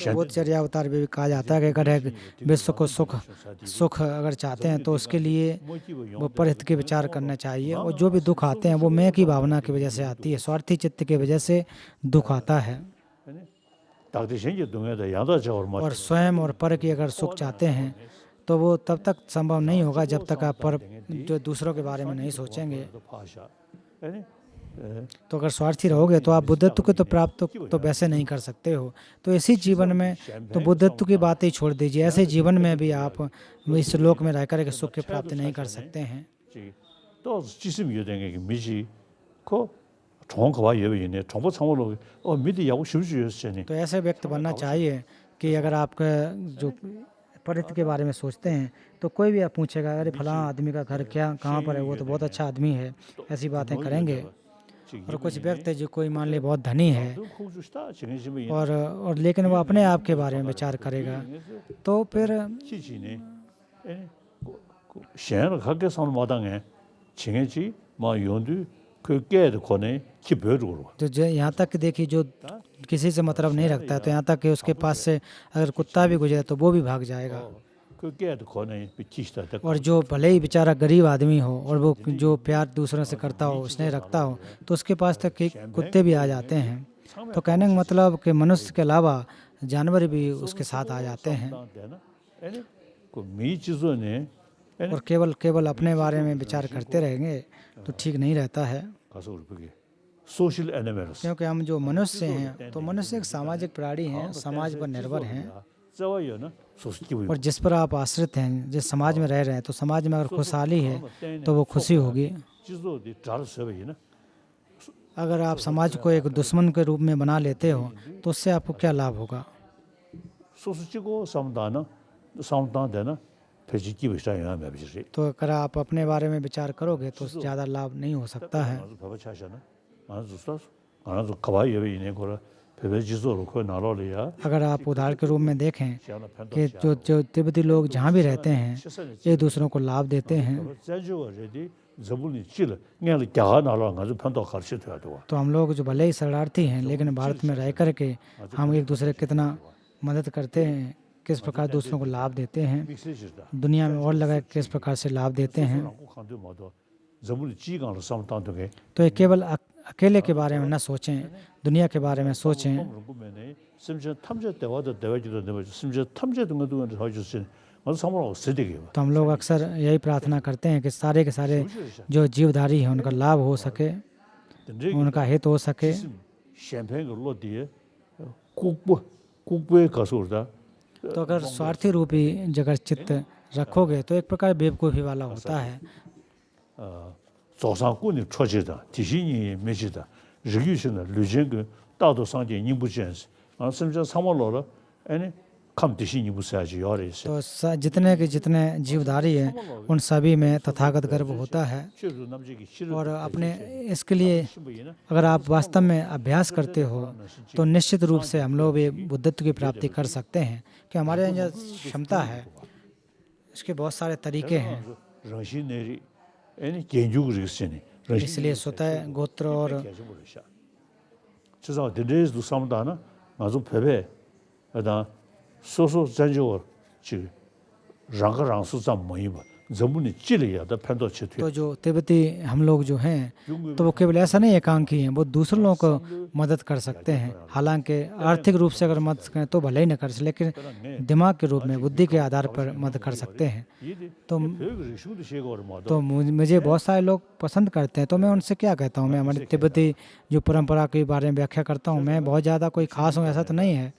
बोधचर्या अवतार में भी कहा जाता है कि अगर विश्व को सुख अगर चाहते हैं तो उसके लिए वो परहित के विचार करना चाहिए। और जो भी दुख आते हैं वो मैं की भावना की वजह से आती है, स्वार्थी चित्त की वजह से दुख आता है। और स्वयं और पर की अगर सुख चाहते हैं तो वो तब तक संभव नहीं होगा जब तक आप पर जो दूसरों के बारे में नहीं सोचेंगे। तो अगर स्वार्थी रहोगे तो आप बुद्धत्व को तो प्राप्त तो वैसे नहीं कर सकते हो। तो इसी जीवन में तो बुद्धत्व की बात ही छोड़ दीजिए, ऐसे जीवन में भी आप इस लोक में रहकर के सुख की प्राप्ति नहीं कर सकते हैं। तो ऐसे व्यक्ति बनना चाहिए कि अगर आपका जो परिस्थिति के बारे में सोचते हैं तो कोई भी आप पूछेगा अरे फलां आदमी का घर क्या कहाँ पर है, वो तो बहुत अच्छा आदमी है, ऐसी बातें करेंगे। और कुछ व्यक्ति जो कोई मान ले बहुत धनी है और लेकिन वो अपने आप के बारे में विचार करेगा तो फिर शहर खाके सामने मादांगे छिंगेची मां योंदु 그 깨도 거네 기별으로 जो यहाँ तक कि देखिए जो किसी से मतलब नहीं रखता है तो यहाँ तक कि उसके पास से अगर कुत्ता भी गुजरे तो वो भी भाग जाएगा। 그 깨도 거네 비치다 और जो भले ही बेचारा गरीब आदमी हो और वो जो प्यार दूसरों से करता हो, स्नेह रखता हो, तो उसके पास तक कि कुत्ते भी आ जाते हैं। तो कहने का मतलब कि मनुष्य के अलावा जानवर भी उसके साथ आ जाते हैं। 그 미지존에 और केवल अपने बारे में विचार करते रहेंगे तो ठीक नहीं रहता है। 가서 우리 보게 소셜 애니멀스 क्योंकि हम जो मनुष्य हैं तो मनुष्य एक सामाजिक प्राणी हैं, समाज पर निर्भर हैं। 싸워요는 소식이 और जिस पर आप आश्रित हैं, जिस समाज में रह रहे हैं, तो समाज में अगर खुशहाली है तो वो खुशी होगी। 지도디 잘 세워이나 अगर आप समाज को एक दुश्मन के रूप में बना लेते हो तो उससे आपको क्या लाभ होगा। 소수지고 싸움다나 배지기 비슷한 영향이 비슷해 तो अगर आप अपने बारे में विचार करोगे तो ज़्यादा लाभ नहीं हो सकता है। 아주 바바차잖아 아주 가와이 이네 거라 배배지도로 그 나라리야 अगर आप उदाहरण के रूप में देखें कि जो तिब्बती लोग जहाँ भी रहते हैं एक दूसरों को लाभ देते हैं। 제주어제디 저분이 찔 그냥 갸가 나라 가지고 편도 가르쳐 줘야 돼. तो हम लोग जो भले ही शरणार्थी हैं लेकिन भारत में रह कर के हम एक दूसरे की कितना मदद करते हैं, किस प्रकार दूसरों को लाभ देते हैं, दुनिया में और लगा किस प्रकार से लाभ देते हैं। 저분이 지강으로 싸움다는데 तो ये केवल अकेले के बारे में न सोचें, दुनिया के बारे में सोचें। 심지어 탐제 때와도 대화지도 되고 심지어 탐제 등도 해주신 아주 상관없어 세대기요. तो हम लोग अक्सर यही प्रार्थना करते हैं कि सारे के सारे जो जीवधारी हैं उनका लाभ हो सके, उनका हित हो सके। 샴페인을 로디에 국부에 가서 그러다 तो अगर स्वार्थी रूपी जगह चित्त रखोगे तो एक प्रकार बेवकूफ़ी वाला होता है। 조상군이 초지다 디신이 매지다 리규신의 류쟁그 다도 상계 인부전스 심지어 사mol로로 아니 감 디신이 무사지 요래서 तो जितने जीवधारी हैं उन सभी में तथागत गर्व होता है। 실로 남지기 싫어 और अपने इसके लिए अगर आप वास्तव में अभ्यास करते हो तो निश्चित रूप से हम लोग भी बुद्धत्व की प्राप्ति कर सकते हैं कि हमारे अंदर क्षमता है। इसके बहुत सारे तरीके हैं। 정신내리 아니 개인적으로 있으니 इसलिए स्वतः गोत्र और 저서 드레스도 삼다나 아주 배배 하다 소소 전적으로 지 랑가랑 수자 모임 जमुनी चिले या द फंदो छे तो जो तिब्बती हम लोग जो हैं तो वो केवल ऐसा नहीं एकांकी हैं, वो दूसरे लोगों को मदद कर सकते हैं। हालांकि आर्थिक रूप से अगर मदद करें तो भले ही न कर सकते, लेकिन दिमाग के रूप में, बुद्धि के आधार पर मदद कर सकते हैं। तो मुझे बहुत सारे लोग पसंद करते हैं तो मैं उनसे क्या कहता हूँ, मैं हमारी तिब्बती जो परंपरा के बारे में व्याख्या करता हूँ। मैं बहुत ज़्यादा कोई खास हूँ ऐसा तो नहीं है।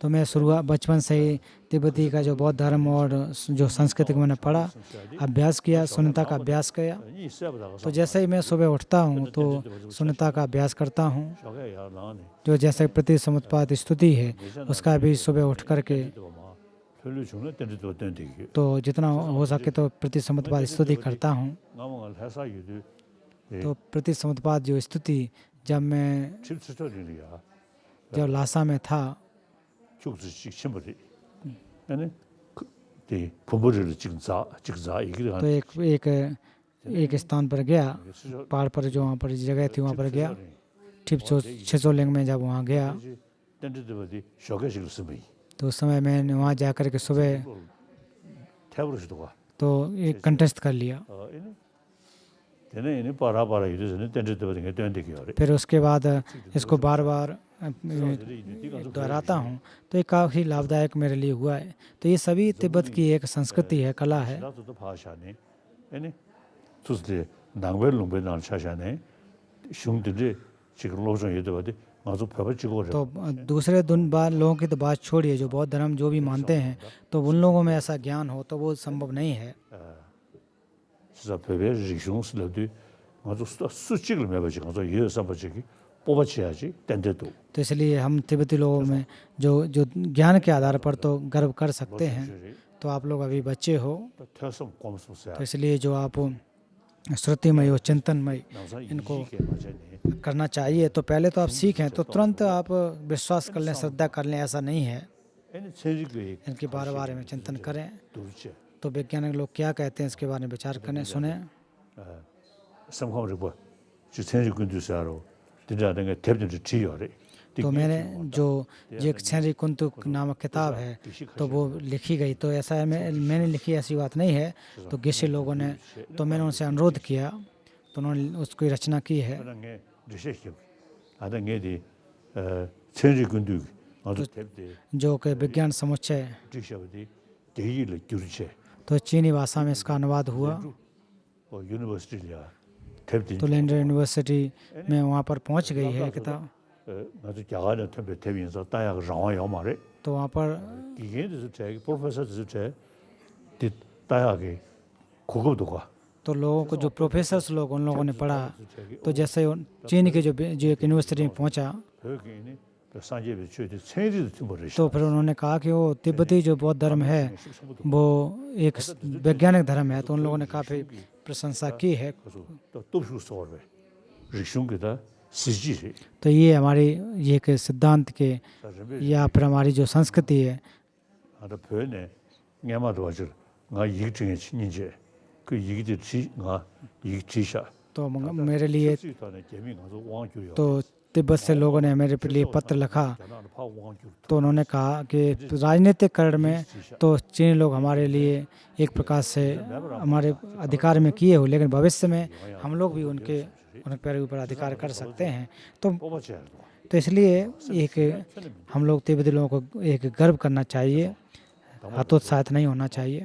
तो मैं शुरुआत बचपन से ही तिब्बती का जो बौद्ध धर्म और जो संस्कृति को मैंने पढ़ा, अभ्यास किया, शून्यता का अभ्यास किया। तो जैसे ही मैं सुबह उठता हूँ तो शून्यता का अभ्यास करता हूँ। जो जैसे प्रति समुत्पाद स्तुति है उसका भी सुबह उठ करके तो जितना हो सके तो प्रति समुत्पाद स्तुति करता हूँ। तो प्रति समुत्पाद जो स्तुति जब लासा में था तो एक स्थान पर गया, पहाड़ पर जो वहाँ पर जगह थी वहाँ पर गया, छिचोलिंग में जब वहाँ गया तो उस समय मैंने वहाँ जाकर के सुबह तो एक कंटेस्ट कर लिया। फिर उसके बाद इसको बार बार दोहराता हूँ तो ये काफ़ी लाभदायक मेरे लिए हुआ है। तो ये सभी तिब्बत की एक संस्कृति है, कला है। तो दूसरे लोगों की तो बात छोड़िए, जो बौद्ध धर्म जो भी मानते हैं तो उन लोगों में ऐसा ज्ञान हो तो वो संभव नहीं है। 뽑아줘야지 땐데도 तो इसलिए हम तिब्बती लोगों में जो जो ज्ञान के आधार पर तो गर्व कर सकते हैं। तो आप लोग अभी बच्चे हो, 태어서 꼼수서야 तो इसलिए जो आप श्रुतिमय और चिंतनमय 나서 इनको 이게 맞아니 करना चाहिए। तो पहले तो आप सीखें तो तुरंत आप विश्वास कर लें, श्रद्धा कर लें, ऐसा नहीं है। 애는 천주교의 इनके बारे में चिंतन करें। 둘째 तो वैज्ञानिक लोग क्या कहते हैं इसके बारे में विचार करें, सुने। 성공을 뭐 주천주교도서로 dinda는 게 대변을 지요래 तो मैंने जो ये छेरी कुंतु नामक किताब है तो वो लिखी गई, तो ऐसा है मैंने लिखी ऐसी बात नहीं है। तो गिसे लोगों ने, तो मैंने उनसे अनुरोध किया तो उन्होंने उसकी रचना की है। 그런 게 리셋이 하던 게디 천주교도 아주 대대 जो कि विज्ञान समुच्चय, 지셔디 대의를 규르체 तो चीनी भाषा में इसका अनुवाद हुआ। 유니버시티야 대대 तो लैंडर यूनिवर्सिटी में वहाँ पर पहुँच गई है किताब। 나도 야간에 템베 대비해서 따야가 장화요 말에 तो वहाँ पर 이게 됐을 때 프로페서 됐을 때 따야게 고급도 가 तो लोगों को जो प्रोफेसर्स लोग उन लोगों ने पढ़ा, तो जैसे चीन के जो एक यूनिवर्सिटी में पहुँचा 벽에는 산제비 최대 체리도 팀벌을 तो फिर उन्होंने कहा कि वो तिब्बती जो बौद्ध धर्म है वो एक वैज्ञानिक धर्म है। तो उन लोगों ने काफ़ी प्रशंसा की है। 또 또슈 소르베 리슝게다 시지리 तो ये हमारी ये के सिद्धांत के या फिर हमारी जो संस्कृति है, 아다 변에 냐마도 와줄 나 이기증의 친인제 그 이기들 지나 이기지샤 तो मेरे लिए 수익하는 개미 가서 왕주요 तो तिब्बत से लोगों ने मेरे लिए पत्र लिखा। 나는 파 왕주 तो उन्होंने कहा कि राजनीतिक करण में तो चीनी लोग हमारे लिए एक प्रकार से हमारे अधिकार में किए हो, लेकिन भविष्य में हम लोग भी उनके पैर ऊपर अधिकार कर सकते हैं। तो 뽑아줘야 돼. इसलिए एक हम लोग तिब्बती लोगों को एक गर्व करना चाहिए, हतोत्साहित नहीं होना चाहिए।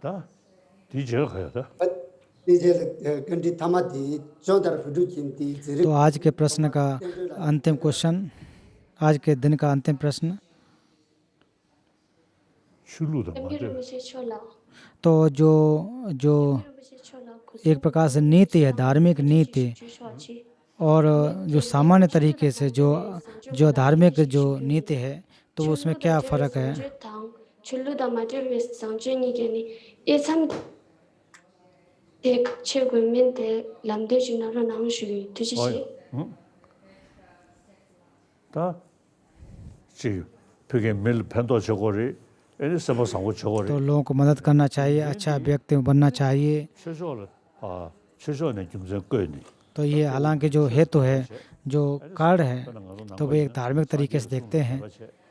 다 뒤져야 가야 돼. 이제 근데 타마디 저들 부두긴디 지리 तो आज के प्रश्न का अंतिम क्वेश्चन, आज के दिन का अंतिम प्रश्न। 출루도 맞아. तो जो एक प्रकार से नीति है, धार्मिक नीति, और जो सामान्य तरीके से जो धार्मिक जो नीति है, तो उसमें क्या फ़र्क है। 응? 다 지금 벽에 밀 편도 저거리 에디서 뭐 상고 저거리 तो लोगों को मदद करना चाहिए, अच्छा व्यक्ति बनना चाहिए। 최소를 최소는 김정 거니 तो ये हालांकि जो हेतु है, जो कारण है, तो वे एक धार्मिक तरीके से देखते हैं।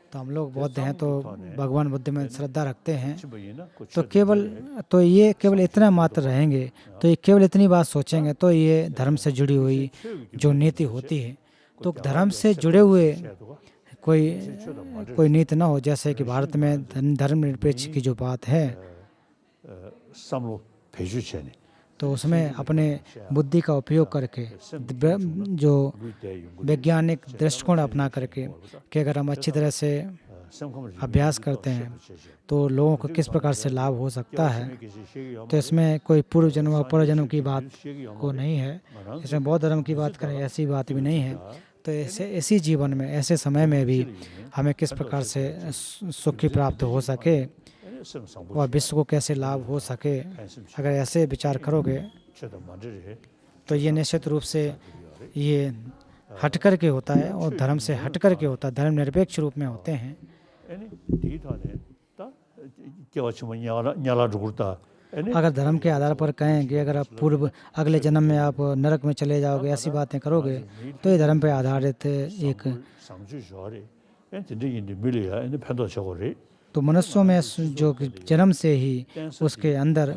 तो हम लोग बौद्ध हैं तो भगवान बुद्ध में श्रद्धा रखते हैं। तो ये केवल इतना मात्र रहेंगे, तो ये केवल इतनी बात सोचेंगे, तो ये धर्म से जुड़ी हुई जो नीति होती है। तो धर्म से जुड़े हुए कोई नीति ना हो, जैसे कि भारत में धर्मनिरपेक्ष की जो बात है, 삼로 배주체니 तो उसमें अपने बुद्धि का उपयोग करके जो वैज्ञानिक दृष्टिकोण अपना करके कि अगर हम अच्छी तरह से अभ्यास करते हैं तो लोगों को किस प्रकार से लाभ हो सकता है। तो इसमें कोई पूर्व जन्म और परजन्म जन्म की बात को नहीं है, इसमें बौद्ध धर्म की बात करें ऐसी बात भी नहीं है। तो ऐसी जीवन में ऐसे समय में भी हमें किस प्रकार से सुखी प्राप्त हो सके और विश्व को कैसे लाभ हो सके, अगर ऐसे विचार करोगे तो ये निश्चित रूप से ये हट कर के होता है और धर्म से हट कर के होता है, धर्म निरपेक्ष रूप में होते हैं। अगर धर्म के आधार पर कहें कि अगर आप अगले जन्म में आप नरक में चले जाओगे, ऐसी बातें करोगे, तो ये धर्म पे आधारित एक तो मनुष्यों में जो जन्म से ही उसके अंदर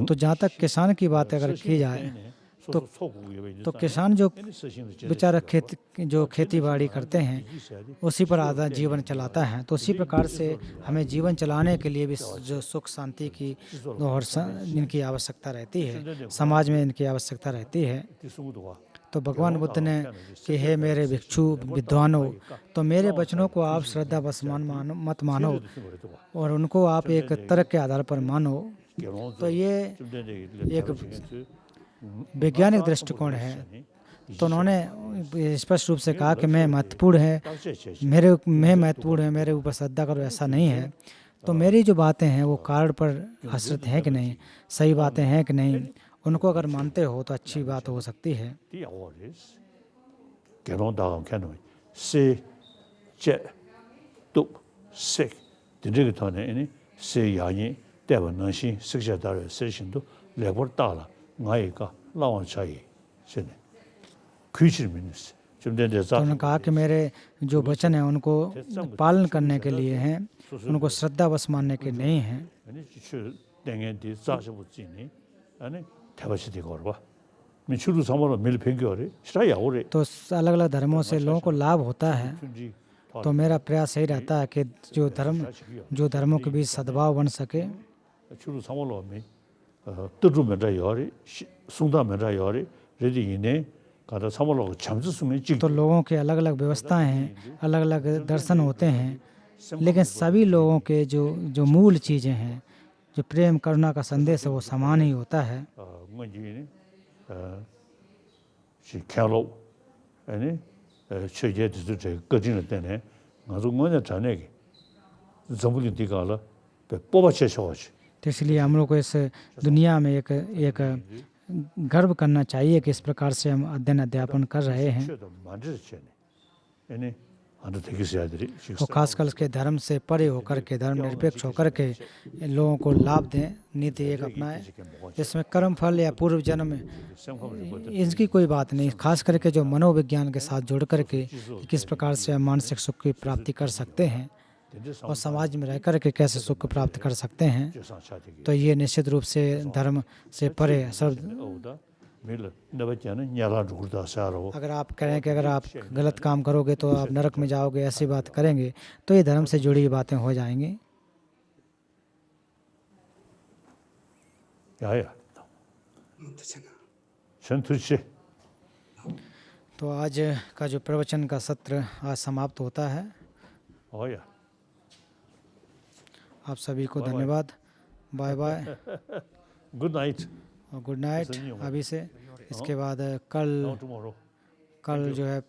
तो जहाँ तक किसान की बात अगर की जाए तो किसान जो बेचारा खेती बाड़ी करते हैं उसी पर आधा जीवन चलाता है। तो उसी प्रकार से हमें जीवन चलाने के लिए भी जो सुख शांति की और इनकी आवश्यकता रहती है, समाज में इनकी आवश्यकता रहती है। तो भगवान बुद्ध ने कि हे मेरे भिक्षु विद्वानों, तो मेरे वचनों को आप श्रद्धा बस मत मानो और उनको आप एक तर्क के आधार पर मानो। तो ये एक वैज्ञानिक दृष्टिकोण है। तो उन्होंने स्पष्ट रूप से कहा कि मैं महत्वपूर्ण है, मेरे ऊपर श्रद्धा करो, ऐसा नहीं है। तो मेरी जो बातें हैं वो कारण पर आश्रित हैं कि नहीं, सही बातें हैं कि नहीं, उनको अगर मानते हो तो अच्छी बात हो सकती है। तो उन्होंने कहा कि मेरे जो वचन हैं उनको पालन करने के लिए हैं, उनको श्रद्धा बस मानने के नहीं हैं। तो अलग अलग धर्मों से लोगों को लाभ होता है। तो मेरा प्रयास यही रहता है कि जो धर्मों के बीच सद्भाव बन सके। तो लोगों के अलग अलग व्यवस्थाएं हैं, अलग अलग दर्शन होते हैं, लेकिन सभी लोगों के जो मूल चीज़ें हैं, जो प्रेम करुणा का संदेश है, वो समान ही होता है। तो इसलिए हम लोग को इस दुनिया में एक गर्व करना चाहिए कि इस प्रकार से हम अध्ययन अध्यापन कर रहे हैं। और खासकर उसके धर्म से परे होकर के, धर्म निरपेक्ष होकर के लोगों को लाभ दें, नीति एक अपनाएं जिसमें कर्म फल या पूर्व जन्म में इसकी कोई बात नहीं, खास करके जो मनोविज्ञान के साथ जोड़ करके किस प्रकार से हम मानसिक सुख की प्राप्ति कर सकते हैं और समाज में रह कर के कैसे सुख प्राप्त कर सकते हैं। तो ये निश्चित रूप से धर्म से परे सब। अगर आप कहें कि अगर आप गलत काम करोगे तो आप नरक में जाओगे, ऐसी बात करेंगे तो ये धर्म से जुड़ी बातें हो जाएंगी। तो आज का जो प्रवचन का सत्र आज समाप्त होता है। आप सभी को धन्यवाद। बाय बाय, गुड नाइट और गुड नाइट अभी से। इसके बाद कल जो है